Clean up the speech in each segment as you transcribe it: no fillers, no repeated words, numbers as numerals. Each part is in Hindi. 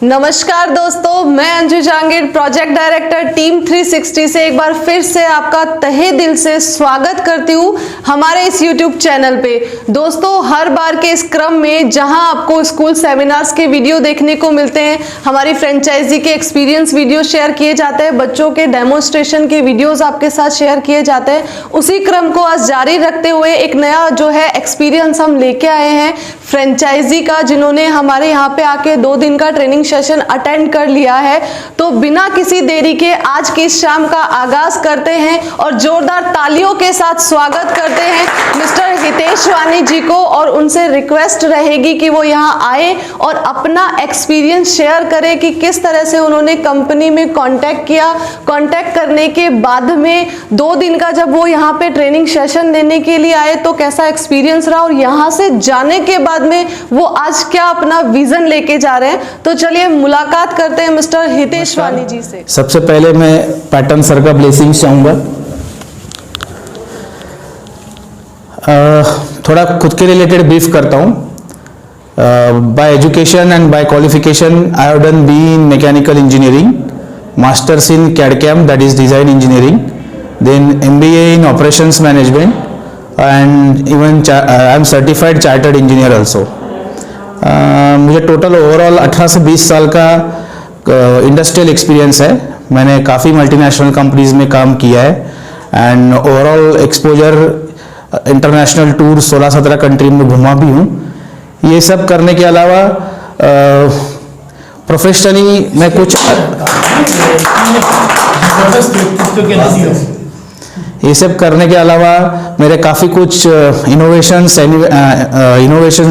नमस्कार दोस्तों, मैं Anju Jahangir, project director team 360 से एक बार फिर से आपका तहे दिल से स्वागत करती हूँ हमारे इस YouTube चैनल पे। दोस्तों, हर बार के इस क्रम में जहां आपको स्कूल सेमिनार्स के वीडियो देखने को मिलते हैं, हमारी फ्रेंचाइजी के एक्सपीरियंस वीडियो शेयर किए जाते हैं, बच्चों के डेमोन्स्ट्रेशन के वीडियोज आपके साथ शेयर किए जाते हैं, उसी क्रम को आज जारी रखते हुए एक नया जो है एक्सपीरियंस हम लेके आए हैं फ्रेंचाइजी का, जिन्होंने हमारे यहाँ पे आके 2 दिन का ट्रेनिंग सेशन अटेंड कर लिया है। तो बिना किसी देरी के आज की इस शाम का आगाज करते हैं और जोरदार तालियों के साथ स्वागत करते हैं मिस्टर हितेश वानी जी को, और उनसे रिक्वेस्ट रहेगी कि वो यहाँ आए और अपना एक्सपीरियंस शेयर करें कि किस तरह से उन्होंने कंपनी में कांटेक्ट किया। कांटेक्ट करने के बाद में 2 दिन का जब वो यहाँ पे ट्रेनिंग सेशन देने के लिए आए तो कैसा एक्सपीरियंस रहा, और यहाँ से जाने के बाद में वो आज क्या अपना विजन लेके जा रहे हैं। तो चलिए मुलाकात करते हैं मिस्टर हितेश वानी जी से। सबसे पहले मैं पैटर्न सर का ब्लेसिंग चाहूँगा। थोड़ा खुद के रिलेटेड ब्रीफ करता हूँ। By education and by qualification I have done B in mechanical engineering, masters in CAD/CAM that is design engineering, then MBA in operations management and even I am certified chartered engineer also. मुझे टोटल ओवरऑल 18 से 20 साल का इंडस्ट्रियल एक्सपीरियंस है। मैंने काफ़ी मल्टीनेशनल कंपनीज में काम किया है and overall exposure international tour 16-17 country में घुमा भी हूँ। ये सब करने के अलावा प्रोफेशनली मैं कुछ ये सब करने के अलावा मेरे काफ़ी कुछ इनोवेशंस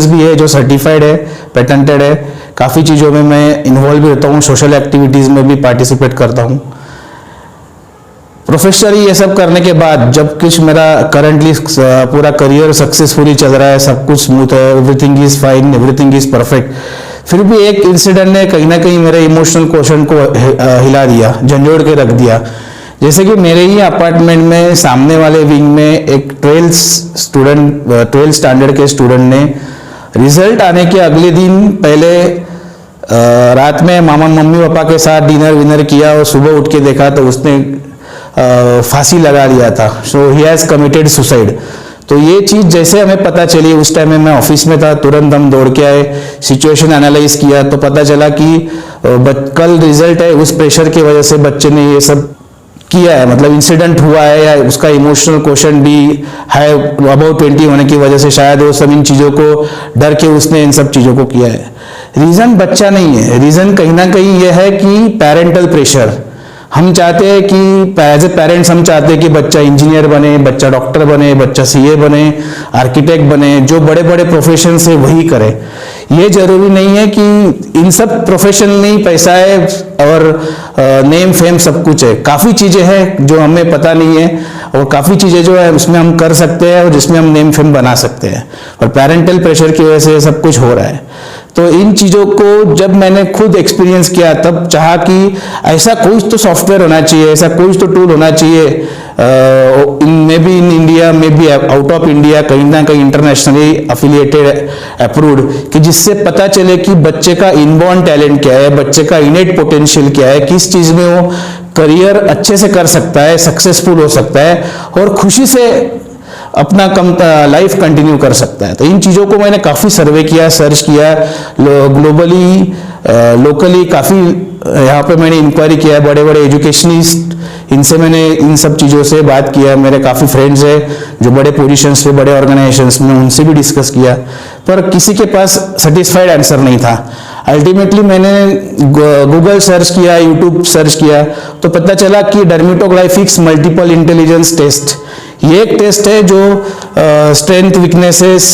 भी है जो सर्टिफाइड है, पेटेंटेड है। काफ़ी चीज़ों में मैं इन्वॉल्व भी रहता हूँ, सोशल एक्टिविटीज़ में भी पार्टिसिपेट करता हूँ। प्रोफेशनली ये सब करने के बाद जब कुछ मेरा करंटली पूरा करियर सक्सेसफुली चल रहा है, सब कुछ स्मूथ है, everything is fine, everything is perfect, फिर भी एक इंसिडेंट ने कहीं ना कहीं मेरे इमोशनल क्वेश्चन को हिला दिया, झंझोड़ के रख दिया। जैसे कि मेरे ही अपार्टमेंट में सामने वाले विंग में एक 12th स्टैंडर्ड के स्टूडेंट ने रिजल्ट आने के अगले दिन पहले रात में मामा मम्मी पापा के साथ डिनर विनर किया और सुबह उठ के देखा तो उसने फांसी लगा लिया था। सो ही हैज़ कमिटेड सुसाइड। तो ये चीज़ जैसे हमें पता चली, उस टाइम में मैं ऑफिस में था, तुरंत हम दौड़ के आए, सिचुएशन एनालाइज किया तो पता चला कि कल रिजल्ट है, उस प्रेशर की वजह से बच्चे ने ये सब किया है, मतलब इंसिडेंट हुआ है या उसका इमोशनल क्वेश्चन भी है अबाउट 20 होने की वजह से शायद वो सब इन चीज़ों को डर के उसने इन सब चीज़ों को किया है। रीज़न बच्चा नहीं है, रीज़न कहीं ना कहीं ये है कि पेरेंटल प्रेशर। हम चाहते हैं कि एज ए पेरेंट्स हम चाहते हैं कि बच्चा इंजीनियर बने, बच्चा डॉक्टर बने, बच्चा CA बने, आर्किटेक्ट बने, जो बड़े बड़े प्रोफेशन से वही करे। ये जरूरी नहीं है कि इन सब प्रोफेशन में ही पैसा है और नेम फेम सब कुछ है। काफ़ी चीज़ें हैं जो हमें पता नहीं है और काफ़ी चीज़ें जो है उसमें हम कर सकते हैं और जिसमें हम नेम फेम बना सकते हैं, और पेरेंटल प्रेशर की वजह से सब कुछ हो रहा है। तो इन चीज़ों को जब मैंने खुद एक्सपीरियंस किया तब चाहा कि ऐसा कोई तो सॉफ्टवेयर होना चाहिए, ऐसा कोई तो टूल होना चाहिए, may be in India, may be out of India, कहीं ना कहीं इंटरनेशनली अफिलिएटेड अप्रूव्ड, कि जिससे पता चले कि बच्चे का इनबॉर्न टैलेंट क्या है, बच्चे का इनेट पोटेंशियल क्या है, किस चीज़ में वो करियर अच्छे से कर सकता है, सक्सेसफुल हो सकता है और खुशी से अपना लाइफ कंटिन्यू कर सकता है। तो इन चीज़ों को मैंने काफ़ी सर्वे किया, सर्च किया, ग्लोबली लोकली काफ़ी यहाँ पे मैंने इंक्वायरी किया है, बड़े बड़े एजुकेशनिस्ट, इनसे मैंने इन सब चीज़ों से बात किया। मेरे काफ़ी फ्रेंड्स हैं जो बड़े पोजीशंस पे, बड़े ऑर्गेनाइजेशंस में, उनसे भी डिस्कस किया, पर किसी के पास सेटिस्फाइड आंसर नहीं था। अल्टीमेटली मैंने गूगल सर्च किया, यूट्यूब सर्च किया तो पता चला कि डर्मेटोग्राफिक्स मल्टीपल इंटेलिजेंस टेस्ट, ये एक टेस्ट है जो स्ट्रेंथ, वीकनेसेस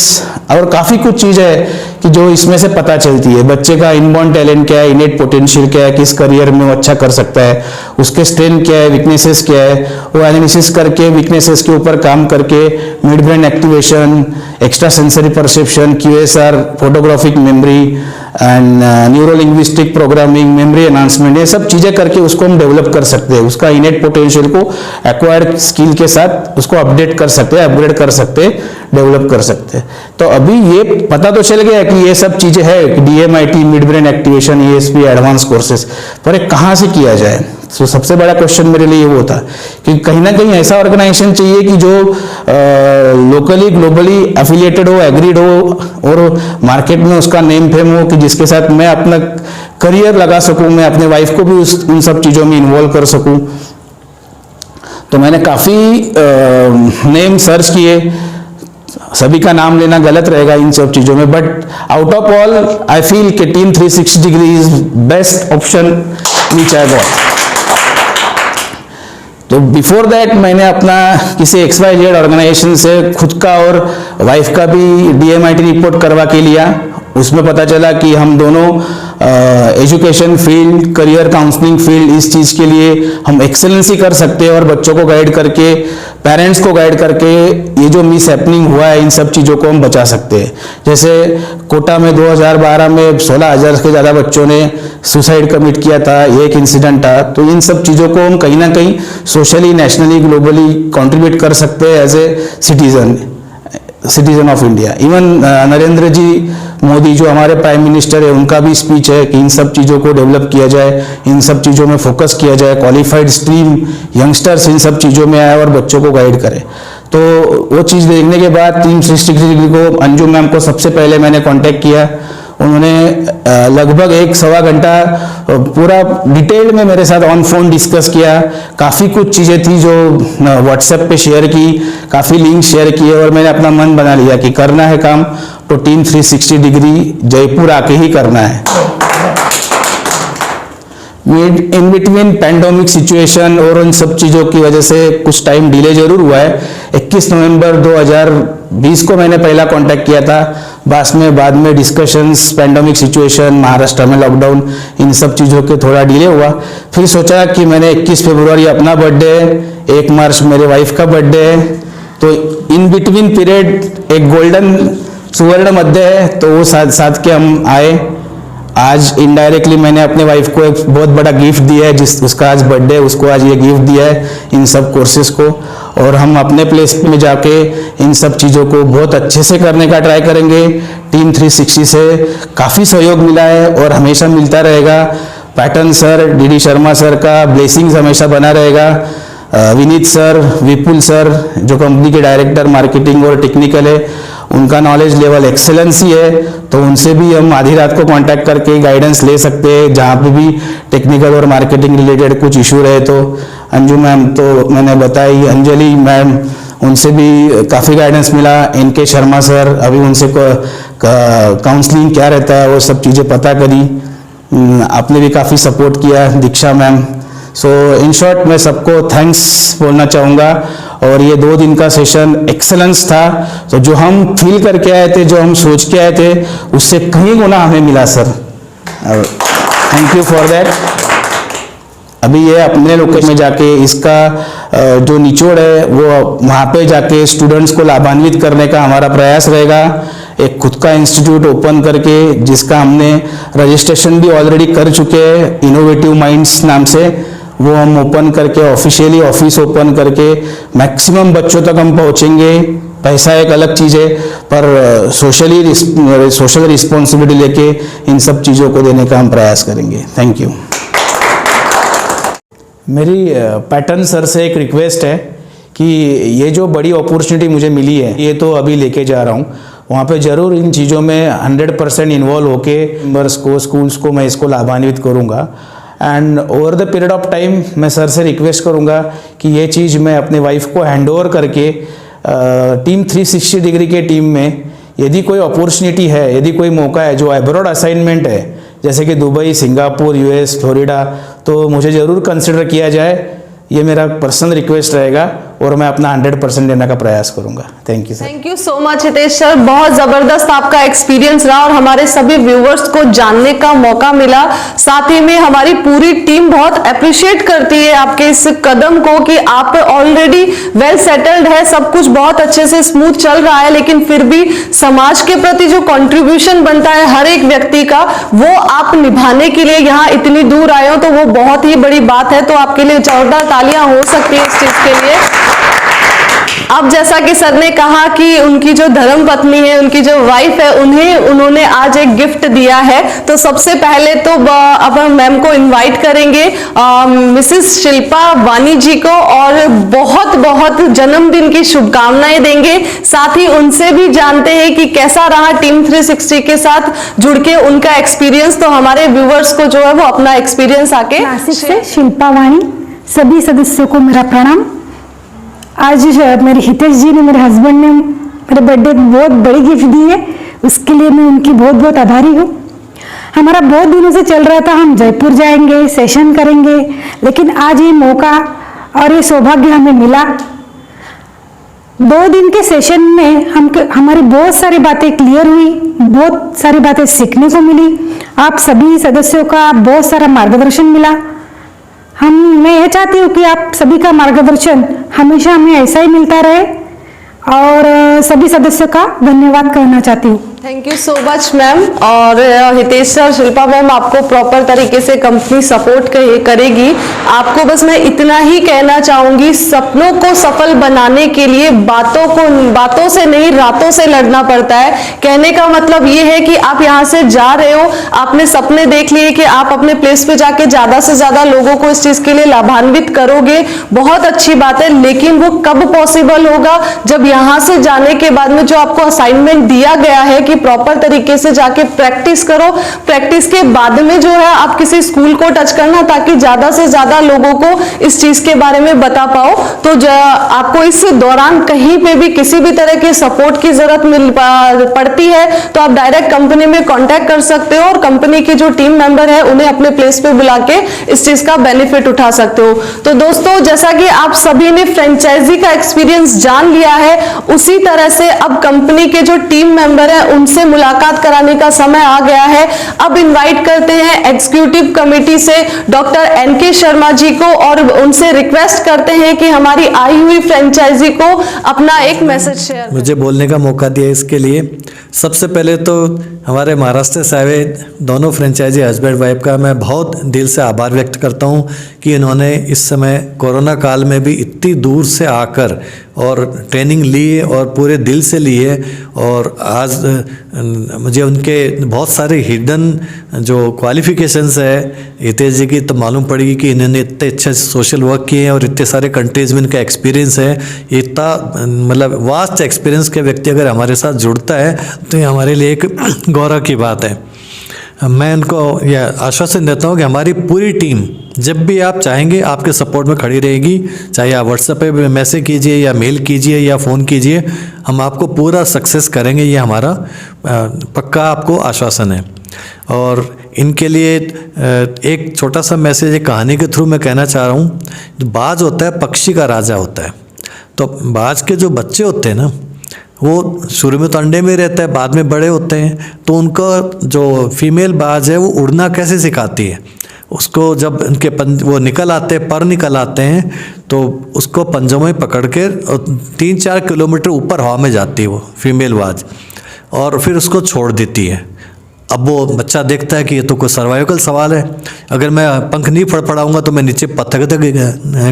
और काफ़ी कुछ चीज़ है कि जो इसमें से पता चलती है। बच्चे का इनबॉर्न टैलेंट क्या है, इनेट पोटेंशियल क्या है, किस करियर में वो अच्छा कर सकता है, उसके स्ट्रेंथ क्या है, वीकनेसेस क्या है, वो एनालिसिस करके वीकनेसेस के ऊपर काम करके mid brain activation, extra sensory perception, QSR, photographic memory and neuro linguistic programming, memory enhancement, ये सब चीज़ें करके उसको हम डेवलप कर सकते हैं। उसका इनेट पोटेंशियल को एक्वायर्ड स्किल के साथ उसको अपडेट कर सकते हैं, अपग्रेड कर सकते हैं, डेवलप कर सकते हैं। तो अभी ये पता तो चल गया कि ये सब चीज़ें है, DMIT, mid brain activation, ESP, advance courses, पर ये कहाँ से किया जाए। तो सबसे बड़ा क्वेश्चन मेरे लिए वो था कि कहीं ना कहीं ऐसा ऑर्गेनाइजेशन चाहिए कि जो लोकली ग्लोबली एफिलिएटेड हो, एग्रीड हो और मार्केट में उसका नेम फेम हो, कि जिसके साथ मैं अपना करियर लगा सकूं, मैं अपने वाइफ को भी उन सब चीज़ों में इन्वॉल्व कर सकूं। तो मैंने काफ़ी नेम सर्च किए, सभी का नाम लेना गलत रहेगा इन सब चीज़ों में, but out of all I feel कि team 360 degree is best option which I got. तो बिफोर दैट मैंने अपना किसी XYZ ऑर्गेनाइजेशन से खुद का और वाइफ का भी DMIT रिपोर्ट करवा के लिया। उसमें पता चला कि हम दोनों education field, career counselling field, इस चीज़ के लिए हम एक्सेलेंसी कर सकते हैं और बच्चों को गाइड करके, पेरेंट्स को गाइड करके ये जो मिस हैपनिंग हुआ है इन सब चीज़ों को हम बचा सकते हैं। जैसे कोटा में 2012 में 16,000 से ज़्यादा बच्चों ने सुसाइड कमिट किया था, एक इंसिडेंट था। तो इन सब चीज़ों को हम कहीं ना कहीं सोशली, नेशनली, ग्लोबली कंट्रीब्यूट कर सकते हैं as a citizen of India. Even Narendra ji Modi जो हमारे प्राइम मिनिस्टर है, उनका भी स्पीच है कि इन सब चीज़ों को डेवलप किया जाए, इन सब चीज़ों में फोकस किया जाए, क्वालिफाइड स्ट्रीम यंगस्टर्स इन सब चीज़ों में आए और बच्चों को गाइड करे। तो वो चीज़ देखने के बाद टीम 360 डिग्री को, अंजुम मैम को सबसे पहले मैंने कांटेक्ट किया। उन्होंने लगभग 1-1.25 घंटा पूरा डिटेल में मेरे साथ ऑन फोन डिस्कस किया। काफ़ी कुछ चीज़ें थी जो व्हाट्सएप पे शेयर की, काफ़ी लिंक शेयर किए और मैंने अपना मन बना लिया कि करना है काम तो टीम 360 डिग्री जयपुर आके ही करना है। इन बिटवीन पैंडेमिक सिचुएशन और उन सब चीज़ों की वजह से कुछ टाइम डिले जरूर हुआ है। 21 नवंबर 2020 को मैंने पहला कांटेक्ट किया था। बाद में डिस्कशंस, पैंडेमिक सिचुएशन, महाराष्ट्र में लॉकडाउन, इन सब चीज़ों के थोड़ा डिले हुआ। फिर सोचा कि मैंने 21 फरवरी अपना बर्थडे है, 1 मार्च मेरे वाइफ का बर्थडे है, तो इन बिटवीन पीरियड एक गोल्डन सुवर्ण मध्य है, तो वो साथ के हम आए। आज इनडायरेक्टली मैंने अपने वाइफ को एक बहुत बड़ा गिफ्ट दिया है, उसका आज बर्थडे है, उसको आज ये गिफ्ट दिया है इन सब कोर्सेज को। और हम अपने प्लेस में जाके इन सब चीज़ों को बहुत अच्छे से करने का ट्राई करेंगे। टीम 360 से काफ़ी सहयोग मिला है और हमेशा मिलता रहेगा। Pattern sir, DD Sharma sir का ब्लेसिंग्स हमेशा बना रहेगा। विनीत सर, विपुल सर जो कंपनी के डायरेक्टर मार्केटिंग और टेक्निकल है, उनका नॉलेज लेवल एक्सेलेंसी है, तो उनसे भी हम आधी रात को कांटेक्ट करके गाइडेंस ले सकते हैं जहाँ पे भी टेक्निकल और मार्केटिंग रिलेटेड कुछ इशू रहे। तो अंजू मैम तो मैंने बताई, अंजलि मैम, उनसे भी काफ़ी गाइडेंस मिला। NK शर्मा सर, अभी उनसे काउंसलिंग क्या रहता है वो सब चीज़ें पता करी, आपने भी काफ़ी सपोर्ट किया। दीक्षा मैम, सो इन शॉर्ट मैं सबको थैंक्स बोलना चाहूँगा। और ये 2 दिन का सेशन एक्सेलेंस था। तो जो हम फील करके आए थे, जो हम सोच के आए थे, उससे कहीं गुना हमें मिला sir. Thank you for that. अभी ये अपने लोकेशन में जाके इसका जो निचोड़ है वो वहाँ पे जाके स्टूडेंट्स को लाभान्वित करने का हमारा प्रयास रहेगा। एक खुद का इंस्टीट्यूट ओपन करके, जिसका हमने रजिस्ट्रेशन भी ऑलरेडी कर चुके हैं, इनोवेटिव माइंड्स नाम से, वो हम ओपन करके ऑफिशियली ऑफिस ओपन करके मैक्सिमम बच्चों तक हम पहुंचेंगे। पैसा एक अलग चीज़ है, पर सोशल रिस्पॉन्सिबिलिटी लेके इन सब चीज़ों को देने का हम प्रयास करेंगे। Thank you. मेरी पैटर्न सर से एक रिक्वेस्ट है कि ये जो बड़ी अपॉर्चुनिटी मुझे मिली है, ये तो अभी लेके जा रहा हूँ, वहाँ पे ज़रूर इन चीज़ों में 100% इन्वॉल्व होके मेंबर्स को, स्कूल्स को मैं इसको लाभान्वित करूँगा। And over the period of time मैं सर से रिक्वेस्ट करूँगा कि ये चीज़ मैं अपने वाइफ को हैंड ओवर करके टीम 360 डिग्री के टीम में यदि कोई अपॉर्चुनिटी है, यदि कोई मौका है जो अब्रॉड असाइनमेंट है, जैसे कि दुबई, सिंगापुर, US, फ्लोरिडा, तो मुझे ज़रूर कंसिडर किया जाए। ये मेरा पर्सनल रिक्वेस्ट रहेगा। और मैं अपना 100% देने का प्रयास करूंगा। Thank you sir. Thank you so much Hitesh sir, बहुत जबरदस्त आपका एक्सपीरियंस रहा और हमारे सभी व्यूवर्स को जानने का मौका मिला। साथ ही में हमारी पूरी टीम बहुत अप्रिशिएट करती है आपके इस कदम को कि आप ऑलरेडी वेल सेटल्ड है, सब कुछ बहुत अच्छे से स्मूथ चल रहा है, लेकिन फिर भी समाज के प्रति जो कंट्रीब्यूशन बनता है हर एक व्यक्ति का, वो आप निभाने के लिए यहाँ इतनी दूर आए हो, तो वो बहुत ही बड़ी बात है। तो आपके लिए जोरदार तालियां हो सकती है इस चीज के लिए। अब जैसा कि सर ने कहा कि उनकी जो धर्म पत्नी है, उनकी जो वाइफ है, उन्होंने आज एक गिफ्ट दिया है, तो सबसे पहले तो अपन मैम को इनवाइट करेंगे, मिसेस शिल्पा वानी जी को, और बहुत बहुत जन्मदिन की शुभकामनाएं देंगे। साथ ही उनसे भी जानते हैं कि कैसा रहा टीम 360 के साथ जुड़ के उनका एक्सपीरियंस। तो हमारे व्यूवर्स को जो है वो अपना एक्सपीरियंस आके नासिक से शिल्पा वाणी, सभी सदस्यों को मेरा प्रणाम। आज मेरे हितेश जी ने, मेरे हस्बैंड ने मेरे बर्थडे बहुत बड़ी गिफ्ट दी है, उसके लिए मैं उनकी बहुत बहुत आभारी हूँ। हमारा बहुत दिनों से चल रहा था हम जयपुर जाएंगे, सेशन करेंगे, लेकिन आज ये मौका और ये सौभाग्य हमें मिला। 2 दिन के सेशन में हमारी बहुत सारी बातें क्लियर हुई, बहुत सारी बातें सीखने को मिली। आप सभी सदस्यों का बहुत सारा मार्गदर्शन मिला। मैं ये चाहती हूँ कि आप सभी का मार्गदर्शन हमेशा हमें ऐसा ही मिलता रहे, और सभी सदस्यों का धन्यवाद कहना चाहती हूँ। Thank you so much ma'am. और हितेश सर, शिल्पा मैम आपको प्रॉपर तरीके से कंपनी सपोर्ट करेगी। आपको बस मैं इतना ही कहना चाहूंगी, सपनों को सफल बनाने के लिए बातों से नहीं रातों से लड़ना पड़ता है। कहने का मतलब ये है कि आप यहाँ से जा रहे हो, आपने सपने देख लिए कि आप अपने प्लेस पे जाके ज्यादा से ज्यादा लोगों को इस चीज के लिए लाभान्वित करोगे, बहुत अच्छी बात है, लेकिन वो कब पॉसिबल होगा? जब यहाँ से जाने के बाद में जो आपको असाइनमेंट दिया गया है कि प्रॉपर तरीके से जाके प्रैक्टिस करो, प्रैक्टिस के बाद में जो है आप किसी स्कूल को टच करना, ताकि ज्यादा से ज्यादा लोगों को इस चीज के बारे में बता पाओ। तो आपको इस दौरान कहीं पे भी किसी भी तरह के सपोर्ट की जरूरत पड़ती है तो आप डायरेक्ट कंपनी में कांटेक्ट कर सकते हो, और कंपनी के जो टीम मेंबर है उन्हें अपने प्लेस पे बुला के इस चीज का बेनिफिट उठा सकते हो। तो दोस्तों, जैसा कि आप सभी ने फ्रेंचाइजी का एक्सपीरियंस जान लिया है, उसी तरह से अब कंपनी के जो टीम मेंबर है उनसे मुलाकात कराने का समय आ गया है। अब इनवाइट करते हैं एग्जीक्यूटिव कमेटी से डॉक्टर NK शर्मा जी को, और उनसे रिक्वेस्ट करते हैं कि हमारी आई हुई फ्रेंचाइजी को अपना एक मैसेज शेयर। मुझे बोलने का मौका दिया इसके लिए सबसे पहले तो हमारे महाराष्ट्र से आए दोनों फ्रेंचाइजी हस्बैंड वाइफ का मैं बहुत दिल से आभार व्यक्त करता हूं कि इन्होंने इस समय कोरोना काल में भी इतनी दूर से आकर और ट्रेनिंग ली और पूरे दिल से ली है। और आज मुझे उनके बहुत सारे हिडन जो क्वालिफिकेशंस है हितेश जी की, तो मालूम पड़ेगी कि इन्होंने इतने अच्छे सोशल वर्क किए हैं और इतने सारे कंट्रीज में इनका एक्सपीरियंस है। इतना मतलब वास्ट एक्सपीरियंस के व्यक्ति अगर हमारे साथ जुड़ता है तो ये हमारे लिए एक गौरव की बात है। मैं उनको यह आश्वासन देता हूँ कि हमारी पूरी टीम जब भी आप चाहेंगे आपके सपोर्ट में खड़ी रहेगी। चाहे आप व्हाट्सएप पे मैसेज कीजिए या मेल कीजिए या फ़ोन कीजिए, हम आपको पूरा सक्सेस करेंगे, ये हमारा पक्का आपको आश्वासन है। और इनके लिए एक छोटा सा मैसेज एक कहानी के थ्रू मैं कहना चाह रहा हूँ। बाज होता है पक्षी का राजा होता है, तो बाज के जो बच्चे होते हैं ना, वो शुरू में तो अंडे में रहता है, बाद में बड़े होते हैं, तो उनका जो फीमेल बाज है वो उड़ना कैसे सिखाती है उसको। जब उनके वो निकल आते हैं, पर निकल आते हैं, तो उसको पंजों में पकड़ के 3-4 किलोमीटर ऊपर हवा में जाती है वो फीमेल बाज, और फिर उसको छोड़ देती है। अब वो बच्चा देखता है कि ये तो कोई सर्वाइवल सवाल है, अगर मैं पंख नहीं फड़फड़ाऊंगा तो मैं नीचे पत्थर तक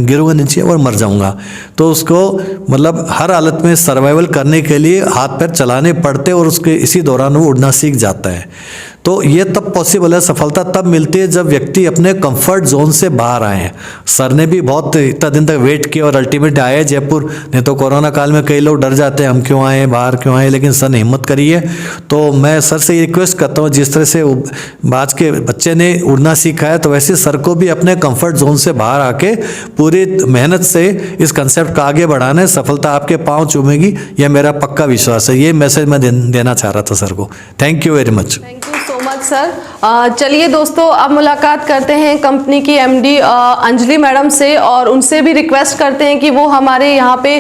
गिरूंगा नीचे और मर जाऊंगा। तो उसको मतलब हर हालत में सर्वाइवल करने के लिए हाथ पैर चलाने पड़ते और उसके इसी दौरान वो उड़ना सीख जाता है। तो ये तब पॉसिबल है, सफलता तब मिलती है जब व्यक्ति अपने कंफर्ट जोन से बाहर आए। सर ने भी बहुत इतना दिन तक वेट किया और अल्टीमेट आए जयपुर, नहीं तो कोरोना काल में कई लोग डर जाते हैं हम क्यों आए, बाहर क्यों आए, लेकिन सर ने हिम्मत करी है। तो मैं सर से ये रिक्वेस्ट करता हूँ, जिस तरह से बाज के बच्चे ने उड़ना सीखा है, तो वैसे सर को भी अपने कंफर्ट जोन से बाहर आके पूरी मेहनत से इस कंसेप्ट का आगे बढ़ाना है। सफलता आपके पाँव चूमेगी, यह मेरा पक्का विश्वास है। ये मैसेज मैं देना चाह रहा था सर को। Thank you very much. Thank you so much sir. चलिए दोस्तों, अब मुलाकात करते हैं कंपनी की एमडी अंजलि मैडम से और उनसे भी रिक्वेस्ट करते हैं कि वो हमारे यहाँ पे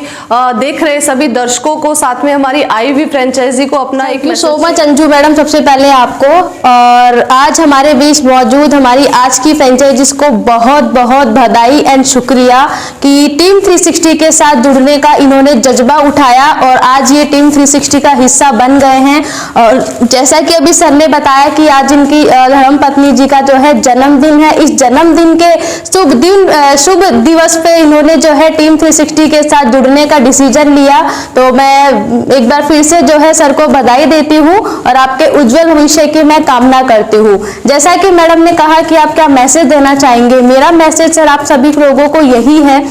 देख रहे सभी दर्शकों को, साथ में हमारी आई हुई फ्रेंचाइजी को अपना thank you so much Anju madam, सबसे पहले आपको, और आज हमारे बीच मौजूद हमारी आज की फ्रेंचाइजीज को बहुत बहुत बधाई एंड शुक्रिया कि टीम 360 के साथ जुड़ने का इन्होंने जज्बा उठाया और आज ये टीम 360 का हिस्सा बन गए हैं। और जैसा कि अभी सर ने बताया कि आज इनकी धर्मपत्नी जी का जो है जन्मदिन है, इस जन्मदिन के शुभ दिवस पे इन्होंने जो है टीम 360 के साथ जुड़ने का डिसीजन लिया। तो मैं एक बार फिर से जो है सर को बधाई देती हूँ और आपके उज्जवल भविष्य की मैं कामना करती हूँ। जैसा कि मैडम ने कहा कि आप क्या मैसेज देना चाहेंगे, मेरा मैसेज सर आप सभी लोगों को यही है,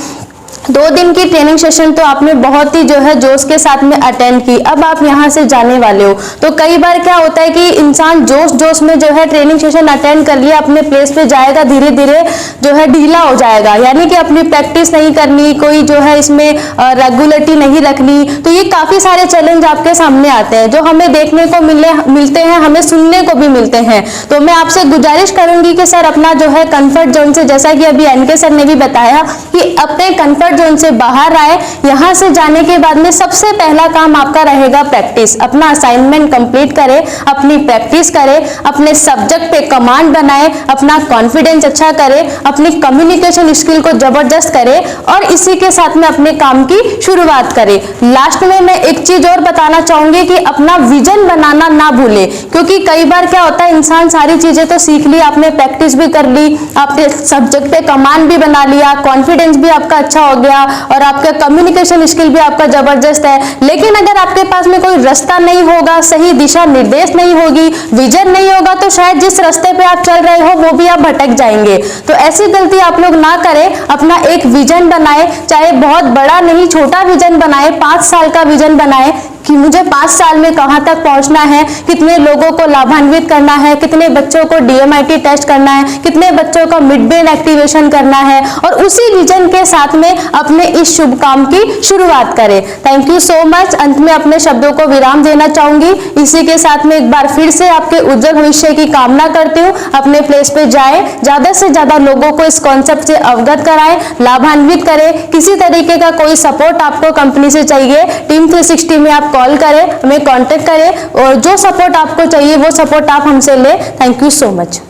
2 दिन की ट्रेनिंग सेशन तो आपने बहुत ही जो है जोश के साथ में अटेंड की, अब आप यहाँ से जाने वाले हो। तो कई बार क्या होता है कि इंसान जोश में जो है ट्रेनिंग सेशन अटेंड कर लिया, अपने प्लेस पे जाएगा, धीरे धीरे जो है ढीला हो जाएगा, यानी कि अपनी प्रैक्टिस नहीं करनी, कोई जो है इसमें रेगुलरिटी नहीं रखनी। तो ये काफी सारे चैलेंज आपके सामने आते हैं जो हमें देखने को मिलते हैं, हमें सुनने को भी मिलते हैं। तो मैं आपसे गुजारिश करूंगी कि सर अपना जो है कंफर्ट जोन से, जैसा कि अभी एनके सर ने भी बताया कि अपने कंफर्ट जोन से बाहर आए। यहां से जाने के बाद में सबसे पहला काम आपका रहेगा प्रैक्टिस, अपना असाइनमेंट कंप्लीट करें, अपनी प्रैक्टिस करें, अपने सब्जेक्ट पे कमांड बनाएं, अपना कॉन्फिडेंस अच्छा करें, अपनी कम्युनिकेशन स्किल को जबरदस्त करें और इसी के साथ में अपने काम की शुरुआत करें। लास्ट में मैं एक चीज और बताना चाहूंगी कि अपना विजन बनाना ना भूले, क्योंकि कई बार क्या होता है इंसान सारी चीजें तो सीख ली, आपने प्रैक्टिस भी कर ली, आपने सब्जेक्ट पे कमांड भी बना लिया, कॉन्फिडेंस भी आपका अच्छा हो गया और आपका कम्युनिकेशन स्किल भी आपका जबरदस्त है, लेकिन अगर आपके पास में कोई रास्ता नहीं होगा, सही दिशा निर्देश नहीं होगी, विजन नहीं होगा, तो शायद जिस रास्ते पे आप चल रहे हो वो भी आप भटक जाएंगे। तो ऐसी गलती आप लोग ना करें, अपना एक विजन बनाए, चाहे बहुत बड़ा नहीं छोटा विजन बनाए, 5 साल का विजन बनाए कि मुझे 5 साल में कहां तक पहुंचना है, कितने लोगों को लाभान्वित करना है, कितने बच्चों को डीएमआईटी टेस्ट करना है, कितने बच्चों का मिड ब्रेन एक्टिवेशन करना है, और उसी विजन के साथ में अपने इस शुभ काम की शुरुआत करें। Thank you so much. अंत में अपने शब्दों को विराम देना चाहूंगी। इसी के साथ में एक बार फिर से आपके उज्जवल भविष्य की कामना करती हूँ। अपने प्लेस पे जाए, ज्यादा से ज्यादा लोगों को इस कॉन्सेप्ट से अवगत कराएं, लाभान्वित करें। किसी तरीके का कोई सपोर्ट आपको कंपनी से चाहिए, टीम 360 में आप कॉल करें, हमें कांटेक्ट करें और जो सपोर्ट आपको चाहिए वो सपोर्ट आप हमसे लें। Thank you so much.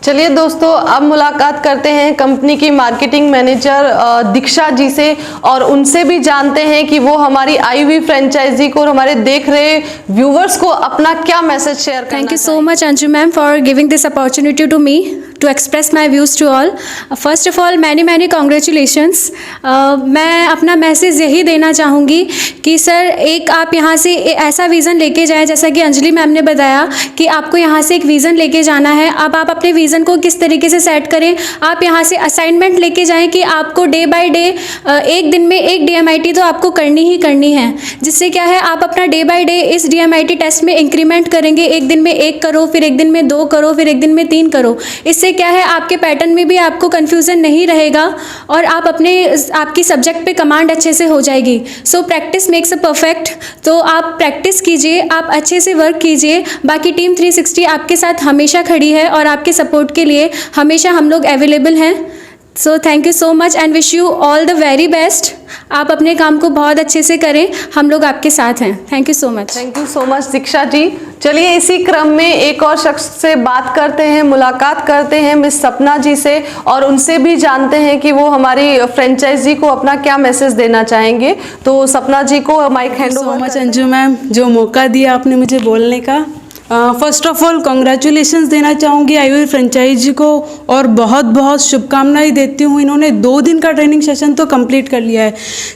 चलिए दोस्तों, अब मुलाकात करते हैं कंपनी की मार्केटिंग मैनेजर दीक्षा जी से और उनसे भी जानते हैं कि वो हमारी आई हुई फ्रेंचाइजी को और हमारे देख रहे व्यूवर्स को अपना क्या मैसेज शेयर करना Thank you so much Anju ma'am for giving this opportunity to me to express my views to all. First of all many congratulations. मैं अपना मैसेज यही देना चाहूँगी कि सर एक आप यहाँ से ऐसा विज़न लेके जाएं, जैसा कि अंजलि मैम ने बताया कि आपको यहाँ से एक विज़न लेके जाना है। अब आप अपने विज़न को किस तरीके से सेट करें, आप यहाँ से असाइनमेंट लेके जाएं कि आपको डे बाय डे एक दिन में एक DMIT तो आपको करनी ही करनी है, जिससे क्या है आप अपना डे बाय डे इस DMIT टेस्ट में इंक्रीमेंट करेंगे। एक दिन में 1 करो, फिर एक दिन में 2 करो, फिर एक दिन में 3 करो। इससे क्या है आपके पैटर्न में भी आपको कन्फ्यूज़न नहीं रहेगा और आप आपकी सब्जेक्ट पे कमांड अच्छे से हो जाएगी। So practice makes a perfect. तो आप प्रैक्टिस कीजिए, आप अच्छे से वर्क कीजिए। बाकी टीम 360 आपके साथ हमेशा खड़ी है और आपके सपोर्ट के लिए हमेशा हम लोग अवेलेबल हैं। So thank you so much and wish you all the very best. आप अपने काम को बहुत अच्छे से करें, हम लोग आपके साथ हैं। Thank you so much. Thank you so much Diksha ji. चलिए इसी क्रम में एक और शख्स से बात करते हैं, मुलाकात करते हैं मिस सपना जी से और उनसे भी जानते हैं कि वो हमारी फ्रेंचाइजी को अपना क्या मैसेज देना चाहेंगे। तो सपना जी को mike hand over. So much Anju ma'am, जो मौका दिया आपने मुझे बोलने का। फर्स्ट ऑफ ऑल कॉन्ग्रेचुलेशंस देना चाहूँगी आई हुई फ्रेंचाइजी को और बहुत बहुत शुभकामनाएं देती हूँ। इन्होंने 2 दिन का ट्रेनिंग सेशन तो कंप्लीट कर लिया है।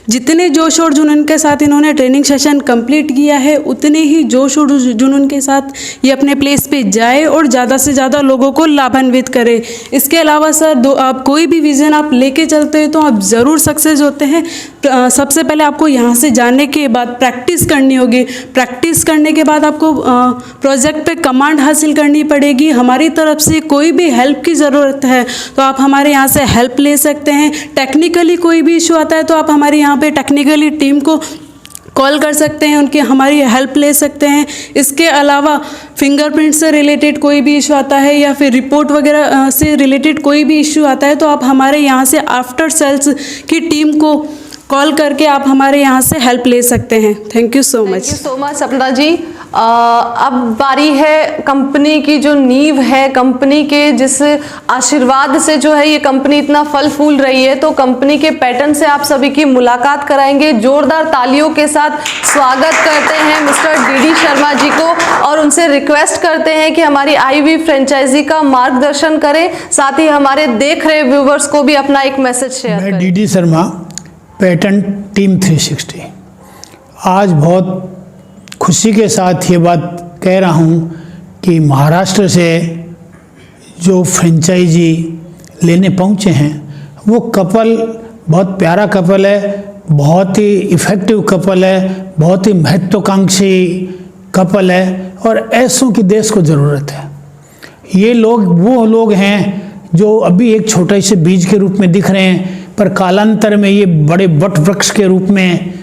जितने जोश और जुनून के साथ इन्होंने ट्रेनिंग सेशन कंप्लीट किया है, उतने ही जोश और जुनून के साथ ये अपने प्लेस पे जाए और ज़्यादा से ज़्यादा लोगों को लाभान्वित करे। इसके अलावा सर आप कोई भी विज़न आप लेके चलते हैं तो आप ज़रूर सक्सेस होते हैं। सबसे पहले आपको यहाँ से जाने के बाद प्रैक्टिस करनी होगी। प्रैक्टिस करने के बाद आपको प्रोजेक्ट पे कमांड हासिल करनी पड़ेगी। हमारी तरफ से कोई भी हेल्प की ज़रूरत है तो आप हमारे यहाँ से हेल्प ले सकते हैं। टेक्निकली कोई भी इशू आता है तो आप हमारे यहाँ पे टेक्निकली टीम को कॉल कर सकते हैं, उनकी हमारी हेल्प ले सकते हैं। इसके अलावा फिंगरप्रिंट से रिलेटेड कोई भी इशू आता है या फिर रिपोर्ट वगैरह से रिलेटेड कोई भी इशू आता है तो आप हमारे यहाँ से आफ्टर सेल्स की टीम को कॉल करके आप हमारे यहाँ से हेल्प ले सकते हैं। Thank you so thank much. You so much सपना जी। अब बारी है कंपनी की, जो नींव है कंपनी के, जिस आशीर्वाद से जो है ये कंपनी इतना फल फूल रही है, तो कंपनी के पैटर्न से आप सभी की मुलाकात कराएंगे। जोरदार तालियों के साथ स्वागत करते हैं मिस्टर डी शर्मा जी को और उनसे रिक्वेस्ट करते हैं कि हमारी आईवी फ्रेंचाइजी का मार्गदर्शन करें, साथ ही हमारे देख रहे व्यूवर्स को भी अपना एक मैसेज शेयर मैं करें। D Sharma, pattern team 360। आज बहुत खुशी के साथ ये बात कह रहा हूँ कि महाराष्ट्र से जो फ्रेंचाइजी लेने पहुँचे हैं वो कपल बहुत प्यारा कपल है, बहुत ही इफ़ेक्टिव कपल है, बहुत ही महत्वाकांक्षी कपल है और ऐसों की देश को ज़रूरत है। ये लोग वो लोग हैं जो अभी एक छोटे से बीज के रूप में दिख रहे हैं, पर कालांतर में ये बड़े वट वृक्ष के रूप में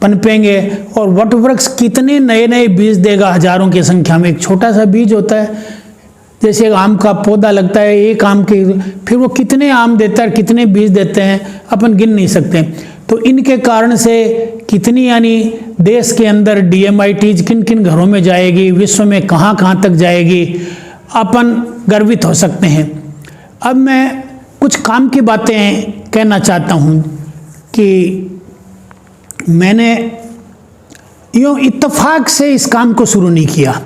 पनपेंगे और वट वृक्ष कितने नए नए बीज देगा, हजारों की संख्या में। एक छोटा सा बीज होता है, जैसे एक आम का पौधा लगता है, एक आम के फिर वो कितने आम देता है, कितने बीज देते हैं अपन गिन नहीं सकते। तो इनके कारण से कितनी यानी देश के अंदर DMITs किन किन घरों में जाएगी, विश्व में कहाँ कहाँ तक जाएगी, अपन गर्वित हो सकते हैं। अब मैं कुछ काम की बातें कहना चाहता हूँ कि मैंने यूँ इत्तेफाक से इस काम को शुरू नहीं किया,